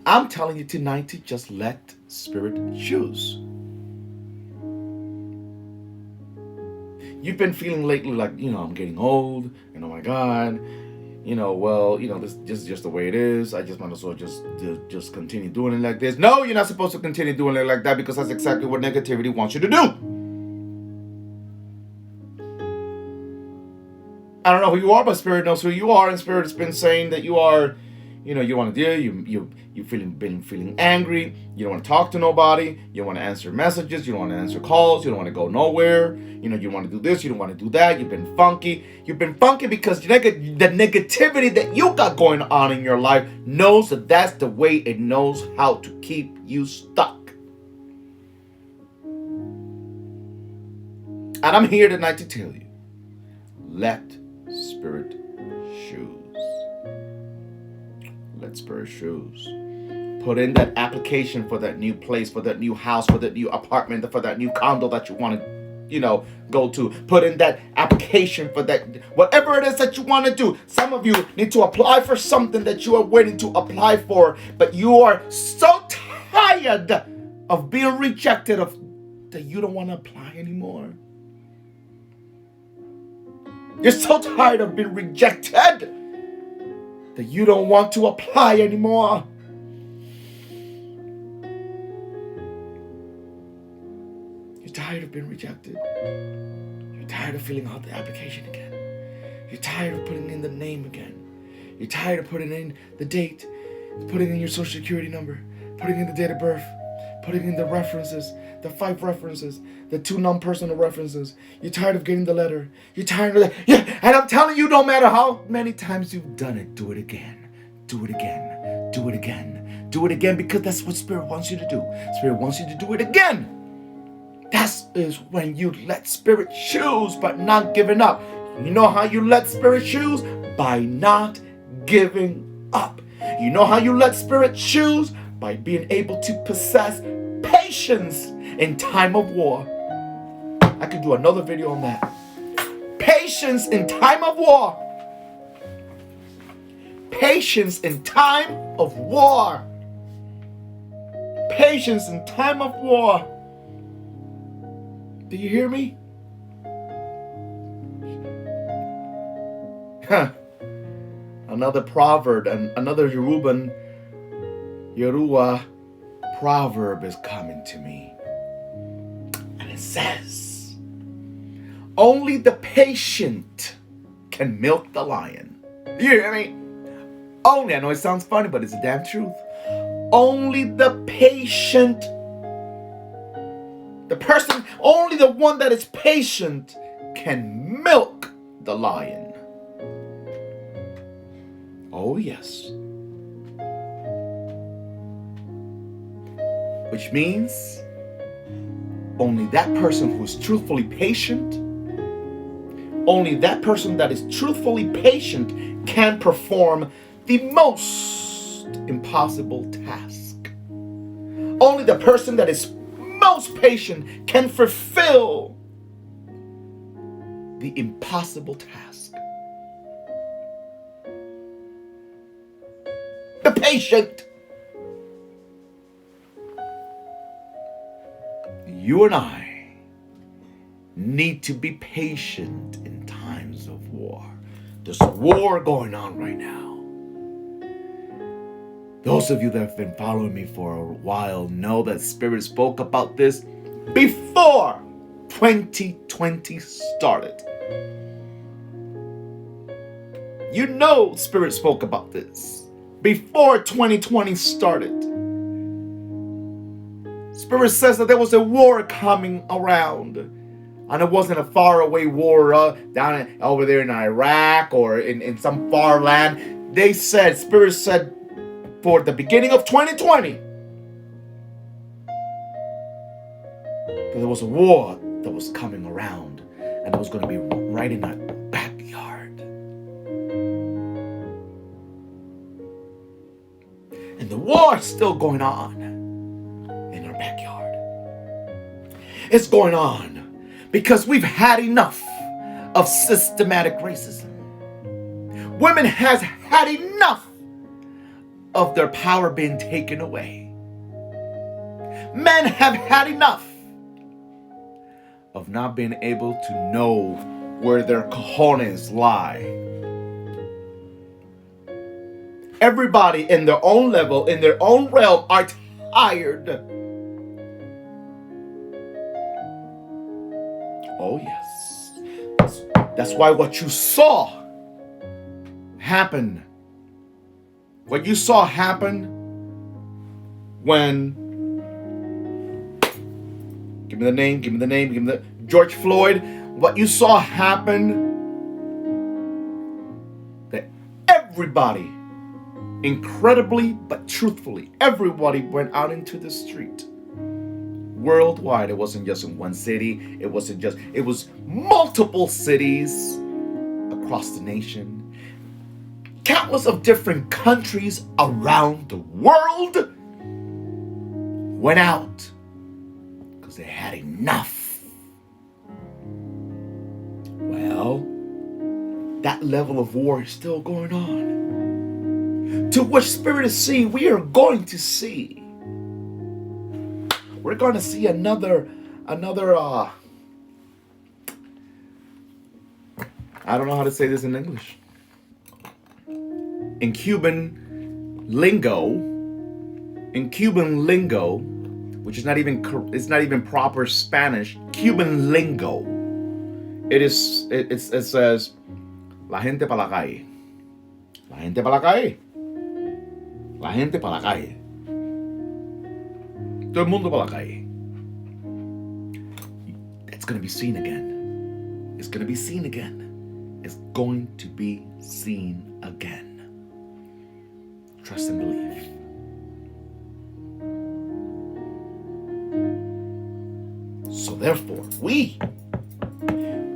I'm telling you tonight to just let Spirit choose. You've been feeling lately like, I'm getting old, and oh my God, this is just the way it is. I just might as well just continue doing it like this. No, you're not supposed to continue doing it like that, because that's exactly what negativity wants you to do. I don't know who you are, but Spirit knows who you are, and Spirit has been saying that you are, you want to deal, you feeling angry, you don't want to talk to nobody, you don't want to answer messages, you don't want to answer calls, you don't want to go nowhere, you want to do this, you don't want to do that, you've been funky because the negativity that you got going on in your life knows that that's the way it knows how to keep you stuck. And I'm here tonight to tell you, let Spirit choose. Let Spirit choose. Put in that application for that new place, for that new house, for that new apartment, for that new condo that you want to, go to. Put in that application for that, whatever it is that you want to do. Some of you need to apply for something that you are waiting to apply for, but you are so tired of being rejected that you don't want to apply anymore. You're so tired of being rejected that you don't want to apply anymore. You're tired of being rejected. You're tired of filling out the application again. You're tired of putting in the name again. You're tired of putting in the date, putting in your social security number, putting in the date of birth, putting in the references, the 5 references, the 2 non-personal references. You're tired of getting the letter. You're tired of that. Yeah, and I'm telling you, no matter how many times you've done it, do it again. Do it again. Do it again. Do it again, because that's what Spirit wants you to do. Spirit wants you to do it again. That is when you let Spirit choose by not giving up. You know how you let Spirit choose? By not giving up. You know how you let Spirit choose? By being able to possess patience in time of war. I could do another video on that. Patience in time of war. Patience in time of war. Patience in time of war. Do you hear me? Another proverb and another Yoruba proverb is coming to me. And it says, only the patient can milk the lion. You hear me? Only, I know it sounds funny, but it's the damn truth. Only the patient, only the one that is patient can milk the lion. Oh, yes. Which means only that person who is truthfully patient, only that person that is truthfully patient can perform the most impossible task. Only the person that is most patient can fulfill the impossible task. The patient. You and I need to be patient in times of war. There's a war going on right now. Those of you that have been following me for a while know that Spirit spoke about this before 2020 started. You know Spirit spoke about this before 2020 started. Spirit says that there was a war coming around. And it wasn't a faraway war over there in Iraq or in some far land. Spirit said, for the beginning of 2020, that there was a war that was coming around, and it was going to be right in our backyard. And the war is still going on in our backyard. It's going on because we've had enough of systematic racism. Women has had enough of their power being taken away. Men have had enough of not being able to know where their cojones lie. Everybody in their own level, in their own realm, are tired. Oh yes. That's why what you saw happen. What you saw happen when, give me the name, George Floyd, what you saw happen, that everybody, incredibly but truthfully, everybody went out into the street. Worldwide, it wasn't just in one city, it was multiple cities across the nation. Countless of different countries around the world went out because they had enough. Well, that level of war is still going on. To which Spirit is seeing, we are going to see. We're going to see another I don't know how to say this in English. In Cuban lingo, which is not even proper Spanish, Cuban lingo, it says la gente para la calle. La gente para la calle. La gente para la calle. Todo el mundo para la calle. It's going to be seen again. It's going to be seen again. It's going to be seen again. Trust and believe. So therefore, we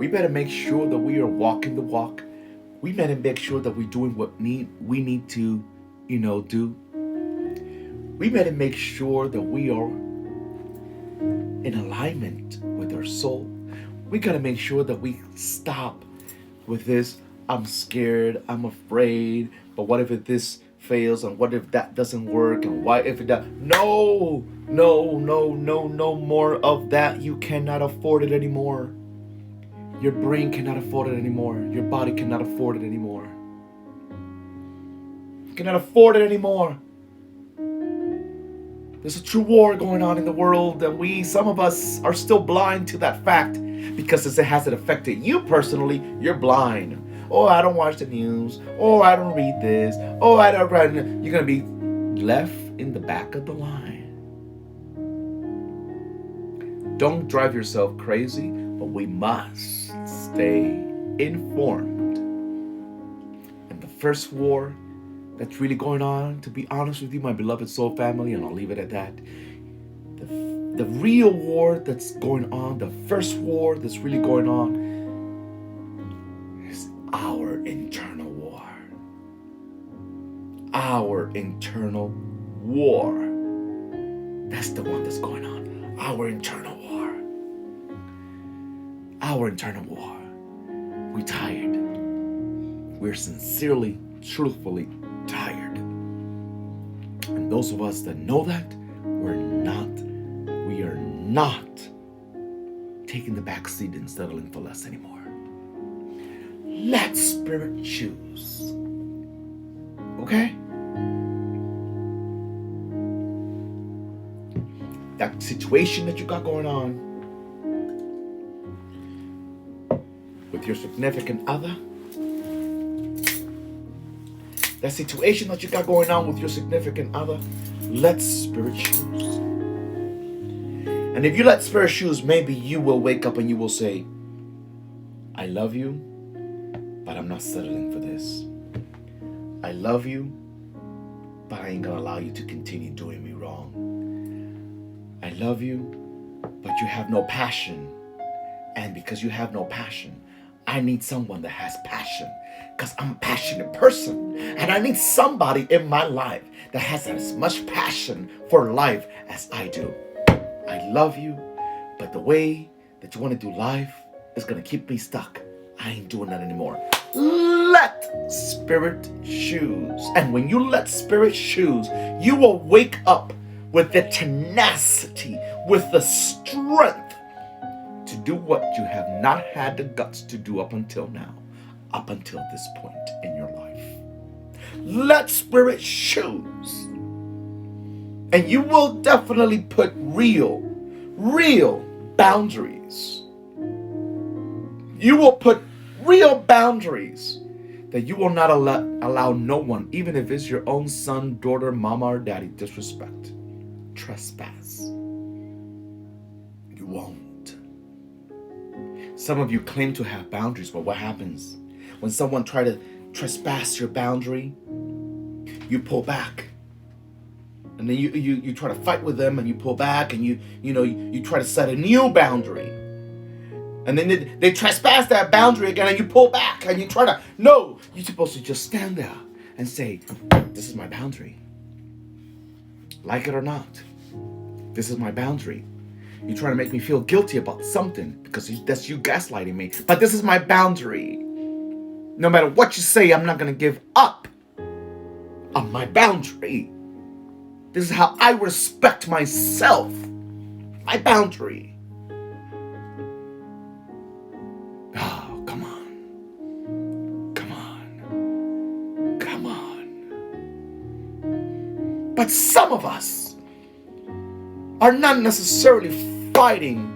better make sure that we are walking the walk. We better make sure that we're doing what we need to, do. We better make sure that we are in alignment with our soul. We gotta make sure that we stop with this, I'm scared, I'm afraid, but what if this fails, and what if that doesn't work, and why if it does? No more of that. You cannot afford it anymore. Your brain cannot afford it anymore. Your body cannot afford it anymore. You cannot afford it anymore. There's a true war going on in the world, and some of us are still blind to that fact, because it hasn't affected you personally. You're blind. Oh, I don't watch the news. Oh, I don't read this. Oh, I don't read. You're going to be left in the back of the line. Don't drive yourself crazy, but we must stay informed. And the first war that's really going on, to be honest with you, my beloved soul family, and I'll leave it at that. The real war that's going on, the first war that's really going on, is our internal war. Our internal war. That's the one that's going on. Our internal war. Our internal war. We're tired. We're sincerely, truthfully tired. And those of us that know that, we are not taking the back seat and settling for less anymore. Let Spirit choose. Okay? That situation that you got going on with your significant other, that situation that you got going on with your significant other, let Spirit choose. And if you let Spirit choose, maybe you will wake up and you will say, I love you, but I'm not settling for this. I love you, but I ain't gonna allow you to continue doing me wrong. I love you, but you have no passion. And because you have no passion, I need someone that has passion, because I'm a passionate person, and I need somebody in my life that has as much passion for life as I do. I love you, but the way that you want to do life is going to keep me stuck. I ain't doing that anymore. Let Spirit choose. And when you let Spirit choose, you will wake up with the tenacity, with the strength to do what you have not had the guts to do up until now, up until this point in your life. Let Spirit choose. And you will definitely put real boundaries. You will put real boundaries that you will not allow no one, even if it's your own son, daughter, mama, or daddy, disrespect, trespass. You won't. Some of you claim to have boundaries, but what happens? When someone try to trespass your boundary, you pull back. And then you try to fight with them, and you pull back, and you try to set a new boundary. And then they trespass that boundary again, and you pull back, and you try to, no, you're supposed to just stand there and say, this is my boundary. Like it or not, This is my boundary. You're trying to make me feel guilty about something because that's you gaslighting me. But this is my boundary. No matter what you say, I'm not going to give up on my boundary. This is how I respect myself. My boundary. Oh, come on. Come on. Come on. But some of us are not necessarily fighting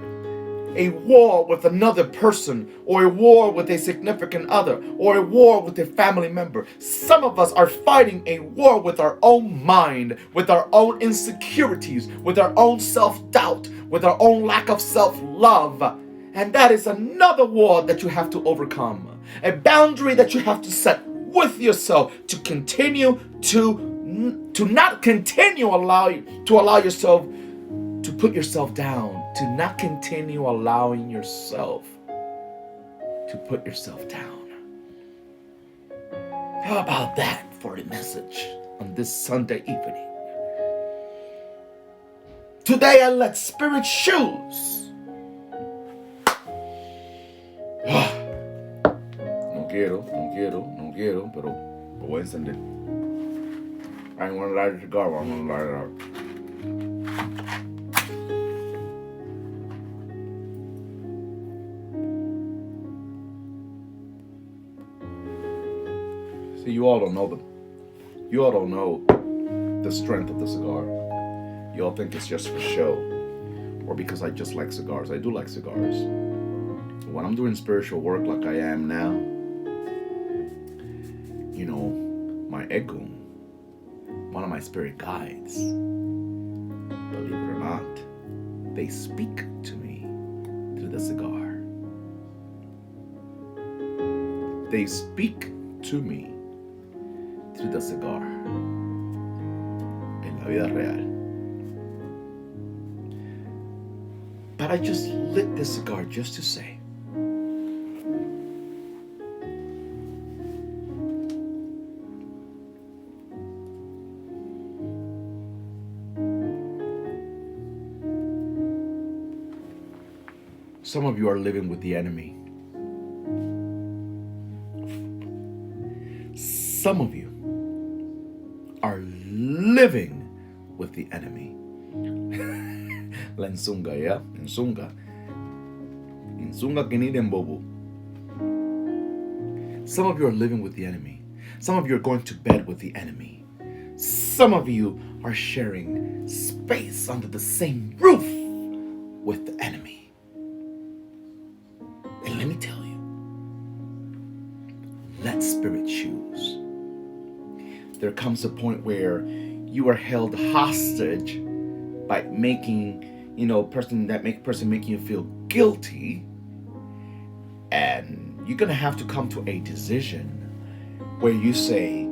a war with another person, or a war with a significant other, or a war with a family member. Some of us are fighting a war with our own mind, with our own insecurities, with our own self-doubt, with our own lack of self-love. And that is another war that you have to overcome. A boundary that you have to set with yourself to continue to not continue to allow yourself to put yourself down, to not continue allowing yourself to put yourself down. How about that for the message on this Sunday evening? Today I let Spirit choose. No quiero, pero lo voy a encender. I want to light a cigar, I'm going to light it out. See, you all don't know the strength of the cigar. You all think it's just for show, or because I just like cigars. I do like cigars. When I'm doing spiritual work like I am now, my Egun, one of my spirit guides, believe it or not, they speak to me through the cigar. They speak to me through the cigar en la vida real. But I just lit this cigar just to say, some of you are living with the enemy. Some of you are living with the enemy. La Nsunga, yeah? Nsunga kiniden bobo. Some of you are living with the enemy. Some of you are going to bed with the enemy. Some of you are sharing space under the same roof with the enemy. And let me tell you, let Spirit choose. There comes a point where you are held hostage by making, person making you feel guilty, and you're gonna have to come to a decision where you say,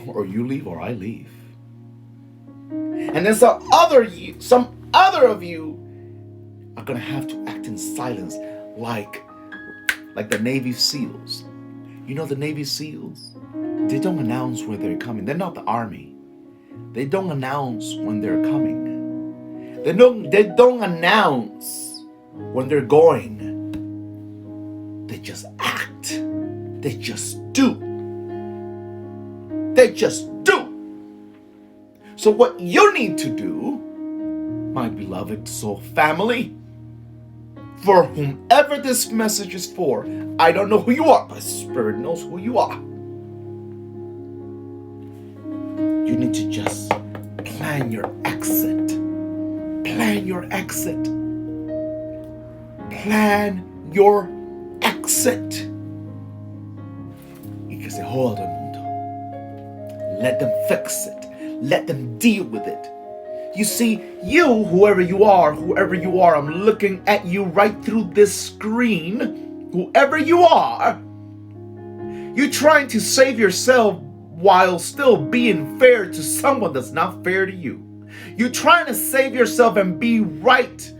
or you leave or I leave. And then some other of you are gonna have to act in silence, like the Navy SEALs. You know the Navy SEALs? They don't announce where they're coming. They're not the Army. They don't announce when they're coming. They don't announce when they're going. They just act. They just do. They just do. So what you need to do, my beloved soul family, for whomever this message is for, I don't know who you are, but Spirit knows who you are. You need to just plan your exit. Plan your exit. Plan your exit. Y que se joda el mundo. Let them fix it. Let them deal with it. You see, whoever you are, I'm looking at you right through this screen. Whoever you are, you're trying to save yourself while still being fair to someone that's not fair to you. You're trying to save yourself and be right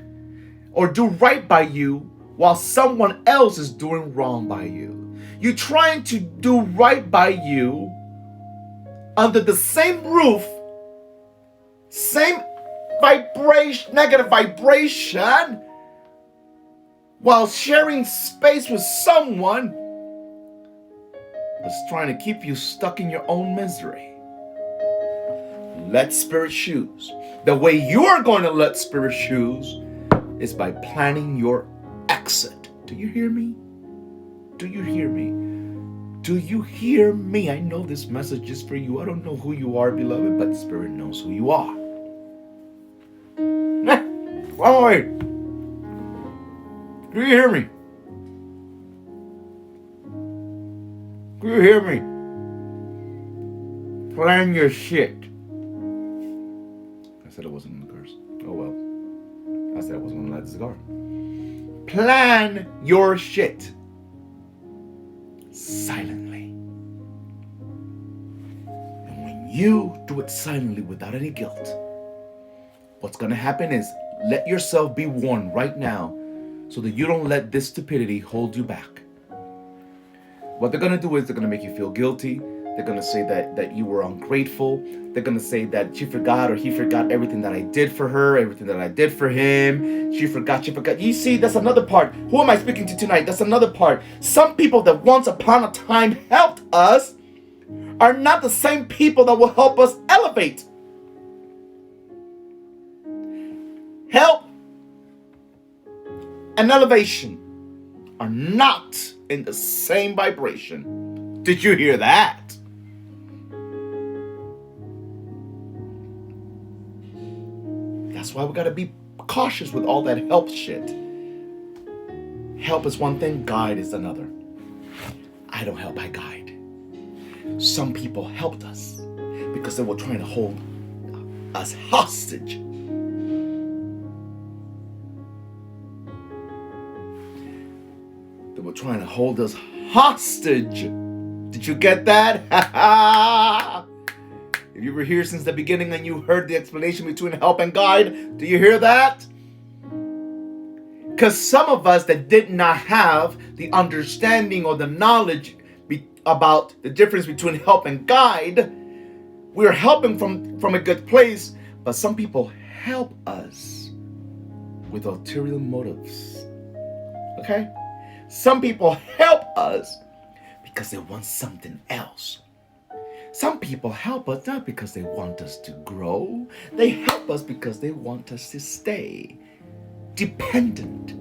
or do right by you while someone else is doing wrong by you. You're trying to do right by you under the same roof, same negative vibration, while sharing space with someone that's trying to keep you stuck in your own misery. Let spirit choose. The way you're going to let spirit choose is by planning your exit. Do you hear me? Do you hear me? Do you hear me? I know this message is for you. I don't know who you are, beloved, but the Spirit knows who you are. Wait. Do you hear me? Do you hear me? Plan your shit. I said I wasn't going to curse. Oh well. I said I wasn't going to light the cigar. Plan your shit. Silently. And when you do it silently without any guilt, what's going to happen is let yourself be warned right now so that you don't let this stupidity hold you back. What they're going to do is they're going to make you feel guilty. They're going to say that you were ungrateful. They're going to say that she forgot or he forgot everything that I did for her, everything that I did for him. She forgot. You see, that's another part. Who am I speaking to tonight? That's another part. Some people that once upon a time helped us are not the same people that will help us elevate. Help and elevation are not in the same vibration. Did you hear that? That's why we gotta be cautious with all that help shit. Help is one thing, guide is another. I don't help, I guide. Some people helped us because they were trying to hold us hostage. They were trying to hold us hostage. Did you get that? If you were here since the beginning and you heard the explanation between help and guide, do you hear that? Because some of us that did not have the understanding or the knowledge about the difference between help and guide, we're helping from a good place, but some people help us with ulterior motives. Okay? Some people help us because they want something else. Some people help us not because they want us to grow. They help us because they want us to stay dependent,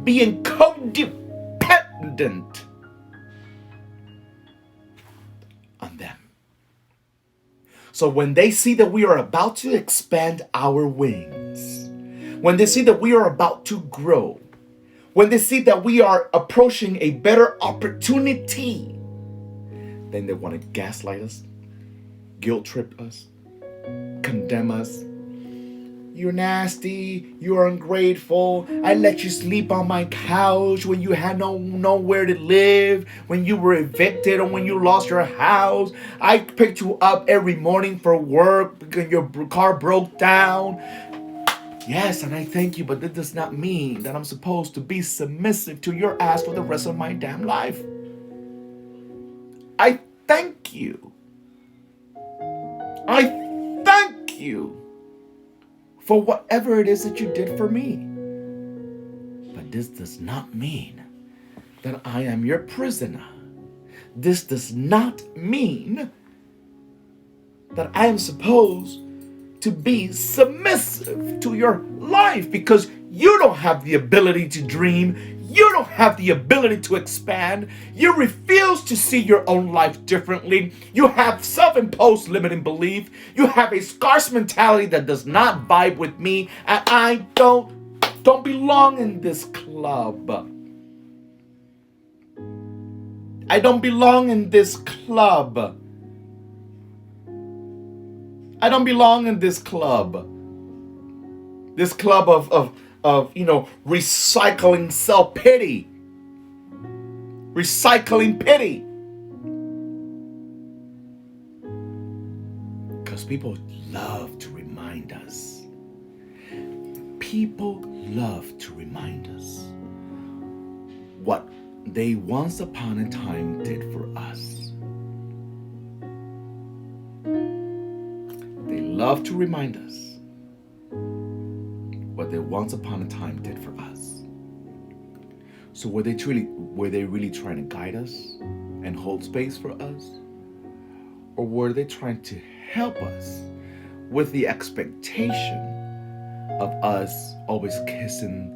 being codependent on them. So when they see that we are about to expand our wings, when they see that we are about to grow, when they see that we are approaching a better opportunity, then they want to gaslight us, guilt trip us, condemn us. You're nasty, you're ungrateful, I let you sleep on my couch when you had nowhere to live, when you were evicted or when you lost your house. I picked you up every morning for work because your car broke down. Yes, and I thank you, but that does not mean that I'm supposed to be submissive to your ass for the rest of my damn life. I thank you. I thank you for whatever it is that you did for me. But this does not mean that I am your prisoner. This does not mean that I am supposed to be submissive to your life because you don't have the ability to dream. You don't have the ability to expand. You refuse to see your own life differently. You have self-imposed limiting belief. You have a scarce mentality that does not vibe with me, and I don't belong in this club. I don't belong in this club. I don't belong in this club. This club of recycling self-pity. Recycling pity. Because people love to remind us. People love to remind us what they once upon a time did for us. They love to remind us they once upon a time did for us. So were they really trying to guide us and hold space for us? Or were they trying to help us with the expectation of us always kissing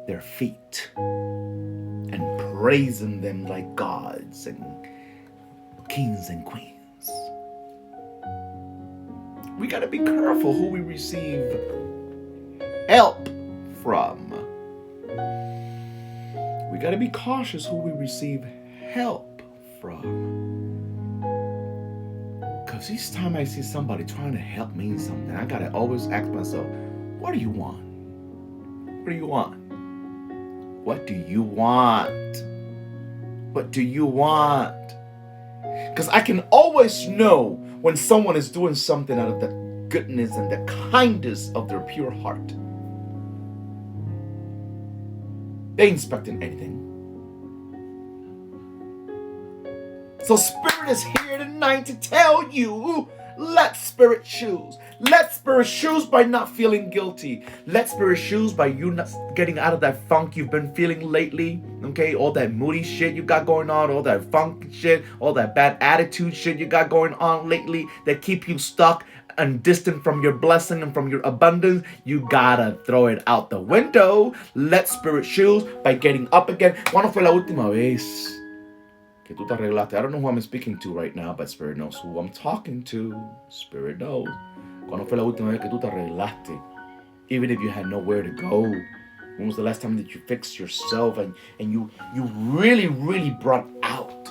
their feet and praising them like gods and kings and queens? We got to be careful who we receive help from. We got to be cautious who we receive help from. Because each time I see somebody trying to help me in something, I got to always ask myself, what do you want? What do you want? What do you want? What do you want? Because I can always know when someone is doing something out of the goodness and the kindness of their pure heart. They ain't expecting anything. So Spirit is here tonight to tell you, let Spirit choose. Let Spirit choose by not feeling guilty. Let Spirit choose by you not getting out of that funk you've been feeling lately. Okay, all that moody shit you got going on, all that funk shit, all that bad attitude shit you got going on lately that keep you stuck and distant from your blessing and from your abundance. You gotta throw it out the window. Let Spirit choose by getting up again. ¿Cuándo fue la última vez que tú te arreglaste? I don't know who I'm speaking to right now, but Spirit knows who I'm talking to. Spirit knows. ¿Cuándo fue la última vez que tú te arreglaste? Even if you had nowhere to go. When was the last time that you fixed yourself and you really, really brought out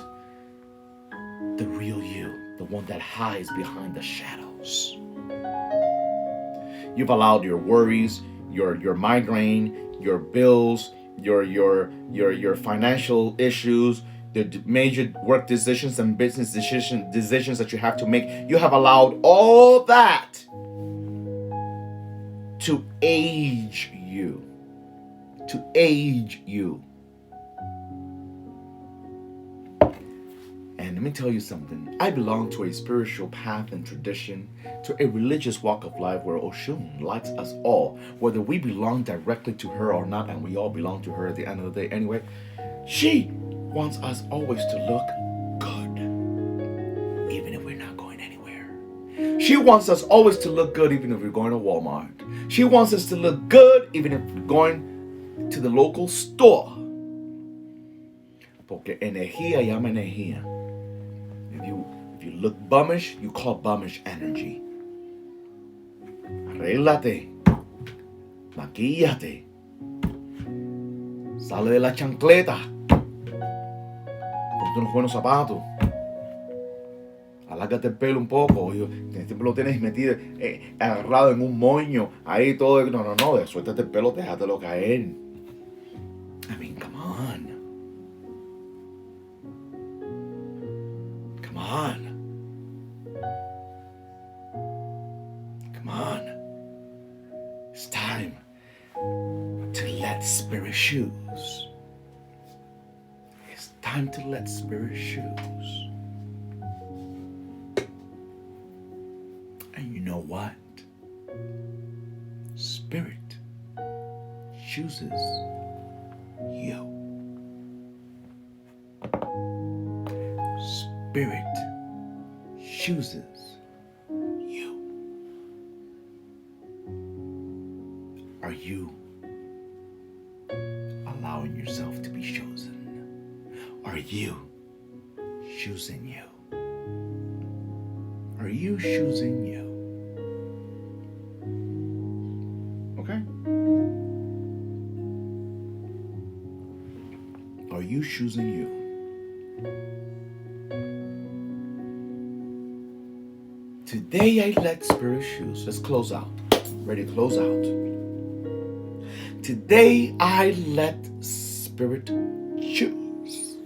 the real you, the one that hides behind the shadows? You've allowed your worries, your migraine, your bills, your financial issues, the major work decisions and business decisions that you have to make. You have allowed all that to age you. To age you. And let me tell you something. I belong to a spiritual path and tradition, to a religious walk of life where Oshun likes us all, whether we belong directly to her or not, and we all belong to her at the end of the day anyway. She wants us always to look good, even if we're not going anywhere. She wants us always to look good, even if we're going to Walmart. She wants us to look good, even if we're going to the local store. Porque energía llama energía. If you look bummish, you call bummish energy. Arréglate. Maquíllate. Sale de la chancleta. Ponte unos buenos zapatos. Alárgate el pelo un poco. Siempre lo tienes metido, agarrado en un moño. Ahí todo. No. Suéltate el pelo, déjatelo caer. I mean, come on. Come on. Come on. It's time to let Spirit choose. It's time to let Spirit choose. And you know what? Spirit chooses you. Spirit chooses you. Are you allowing yourself to be chosen? Are you choosing you? Are you choosing you? Okay? Are you choosing you? Today I let Spirit choose. Let's close out. Ready to close out. Today I let Spirit choose.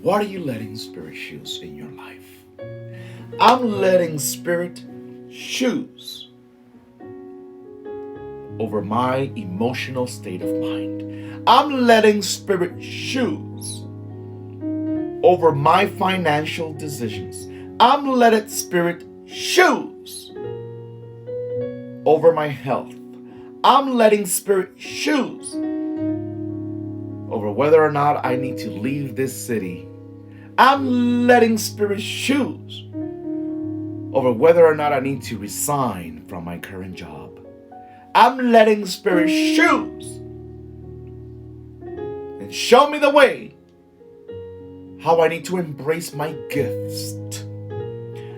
What are you letting Spirit choose in your life? I'm letting Spirit choose over my emotional state of mind. I'm letting Spirit choose over my financial decisions. I'm letting Spirit choose over my health. I'm letting Spirit choose over whether or not I need to leave this city. I'm letting Spirit choose over whether or not I need to resign from my current job. I'm letting Spirit choose and show me the way how I need to embrace my gifts.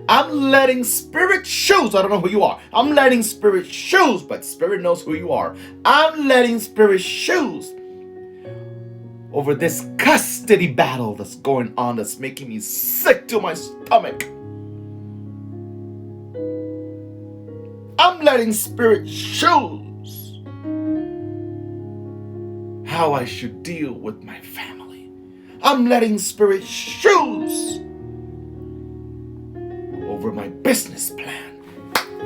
I'm letting Spirit choose. I don't know who you are. I'm letting Spirit choose, but Spirit knows who you are. I'm letting Spirit choose over this custody battle that's going on that's making me sick to my stomach. I'm letting Spirit choose how I should deal with my family. I'm letting Spirit choose over my business plan.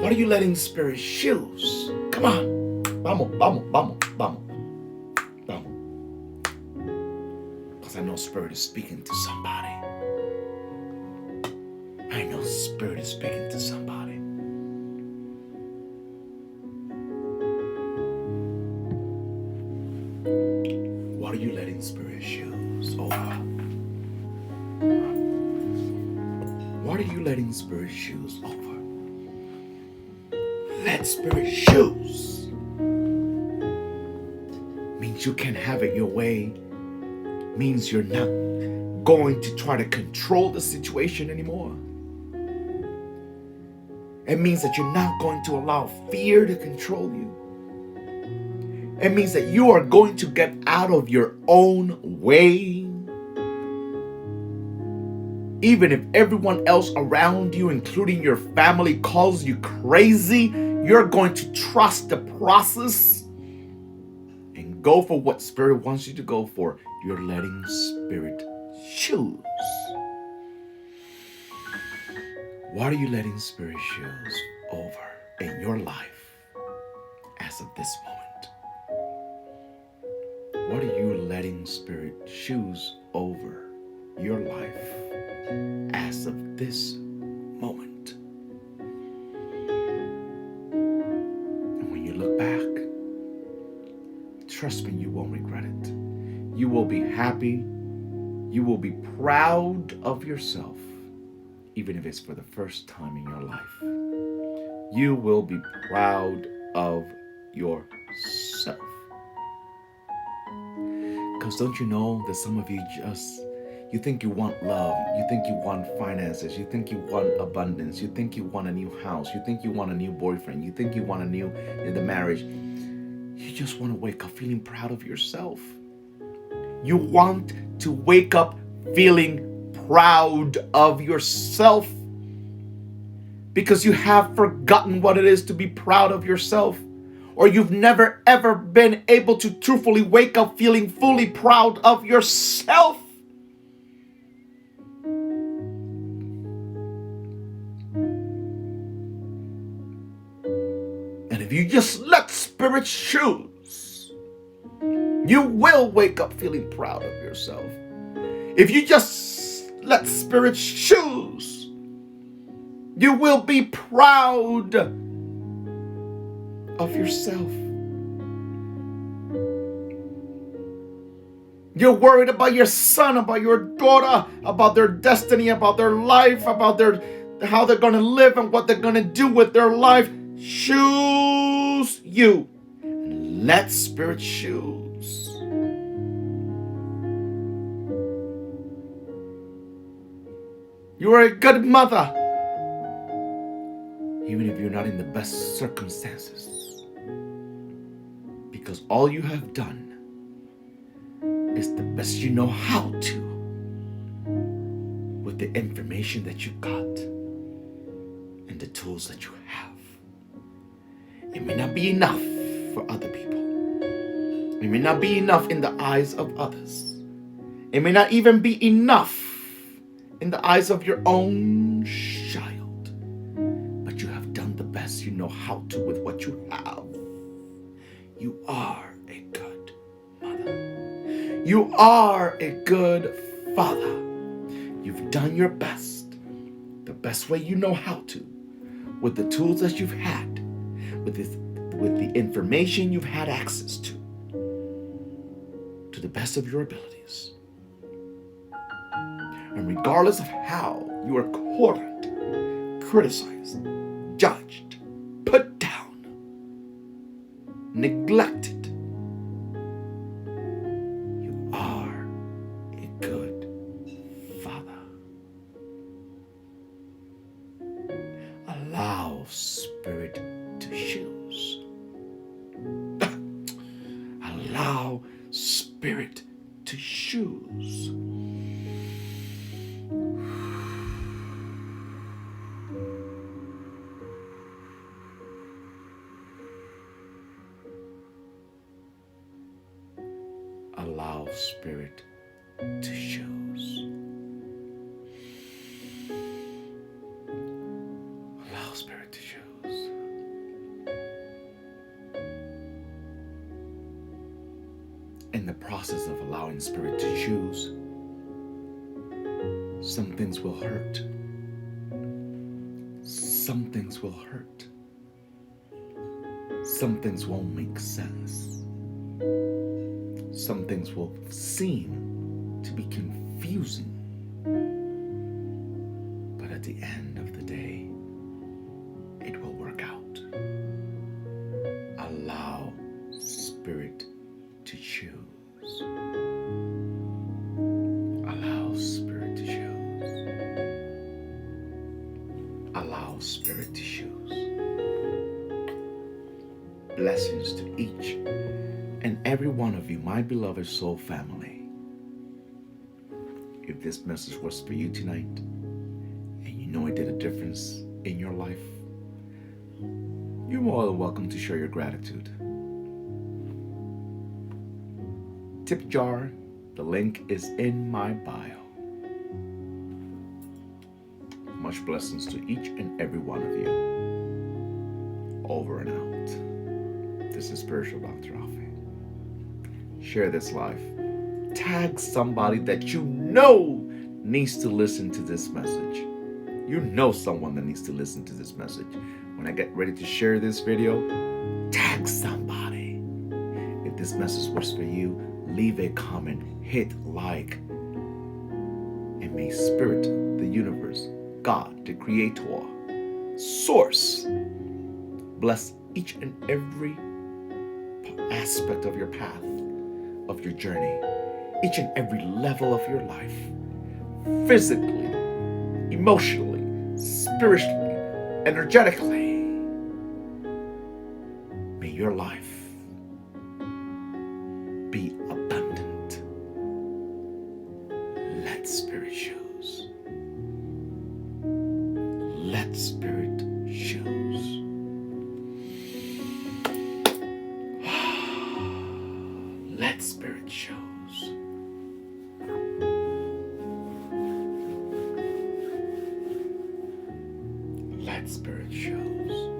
What are you letting Spirit choose? Come on. Vamos, vamos, vamos, vamos. Vamos. Because I know Spirit is speaking to somebody. I know Spirit is speaking to somebody. What are you letting Spirit choose over? What are you letting Spirit choose over? Let Spirit choose. Means you can have it your way. Means you're not going to try to control the situation anymore. It means that you're not going to allow fear to control you. It means that you are going to get out of your own way. Even if everyone else around you, including your family, calls you crazy, you're going to trust the process and go for what Spirit wants you to go for. You're letting Spirit choose. What are you letting Spirit choose over in your life as of this moment? What are you letting Spirit choose over your life as of this moment? And when you look back, trust me, you won't regret it. You will be happy. You will be proud of yourself, even if it's for the first time in your life. You will be proud of yourself. Because don't you know that some of you you think you want love, you think you want finances, you think you want abundance, you think you want a new house, you think you want a new boyfriend, you think you want a new in the marriage. You just want to wake up feeling proud of yourself. You want to wake up feeling proud of yourself because you have forgotten what it is to be proud of yourself. Or you've never ever been able to truthfully wake up feeling fully proud of yourself. And if you just let Spirit choose, you will wake up feeling proud of yourself. If you just let Spirit choose, you will be proud of yourself. You're worried about your son, about your daughter, about their destiny, about their life, about how they're going to live and what they're going to do with their life. Choose you. Let Spirit choose. You are a good mother, even if you're not in the best circumstances. Because all you have done is the best you know how to with the information that you got and the tools that you have. It may not be enough for other people. It may not be enough in the eyes of others. It may not even be enough in the eyes of your own child. But you have done the best you know how to with what you have. You are a good mother. You are a good father. You've done your best, the best way you know how to, with the tools that you've had, with the with the information you've had access to the best of your abilities. And regardless of how you are quartered, criticized, judged, put down, neglected, you are a good Father. Allow Spirit to choose. Allow Spirit to choose. Allow Spirit to choose. Allow Spirit to choose. In the process of allowing Spirit to choose, some things will hurt. Some things will hurt. Some things won't make sense. Some things will seem to be confusing. But at the end of the day, it will work out. Allow Spirit to choose. Allow Spirit to choose. Allow Spirit to choose. Blessings to each and every one of you, my beloved soul family. If this message was for you tonight, and you know it did a difference in your life, you're more than welcome to share your gratitude. Tip jar, the link is in my bio. Much blessings to each and every one of you. Over and out. This is Spiritual Dr. Rafi. Share this live. Tag somebody that you know needs to listen to this message. You know someone that needs to listen to this message. When I get ready to share this video, tag somebody. If this message was for you, leave a comment, hit like, and may Spirit, the universe, God, the Creator, Source, bless each and every aspect of your path, of your journey, each and every level of your life, physically, emotionally, spiritually, energetically. May your life be abundant. Let Spirit choose. Let Spirit choose. Let Spirit choose. Let Spirit choose.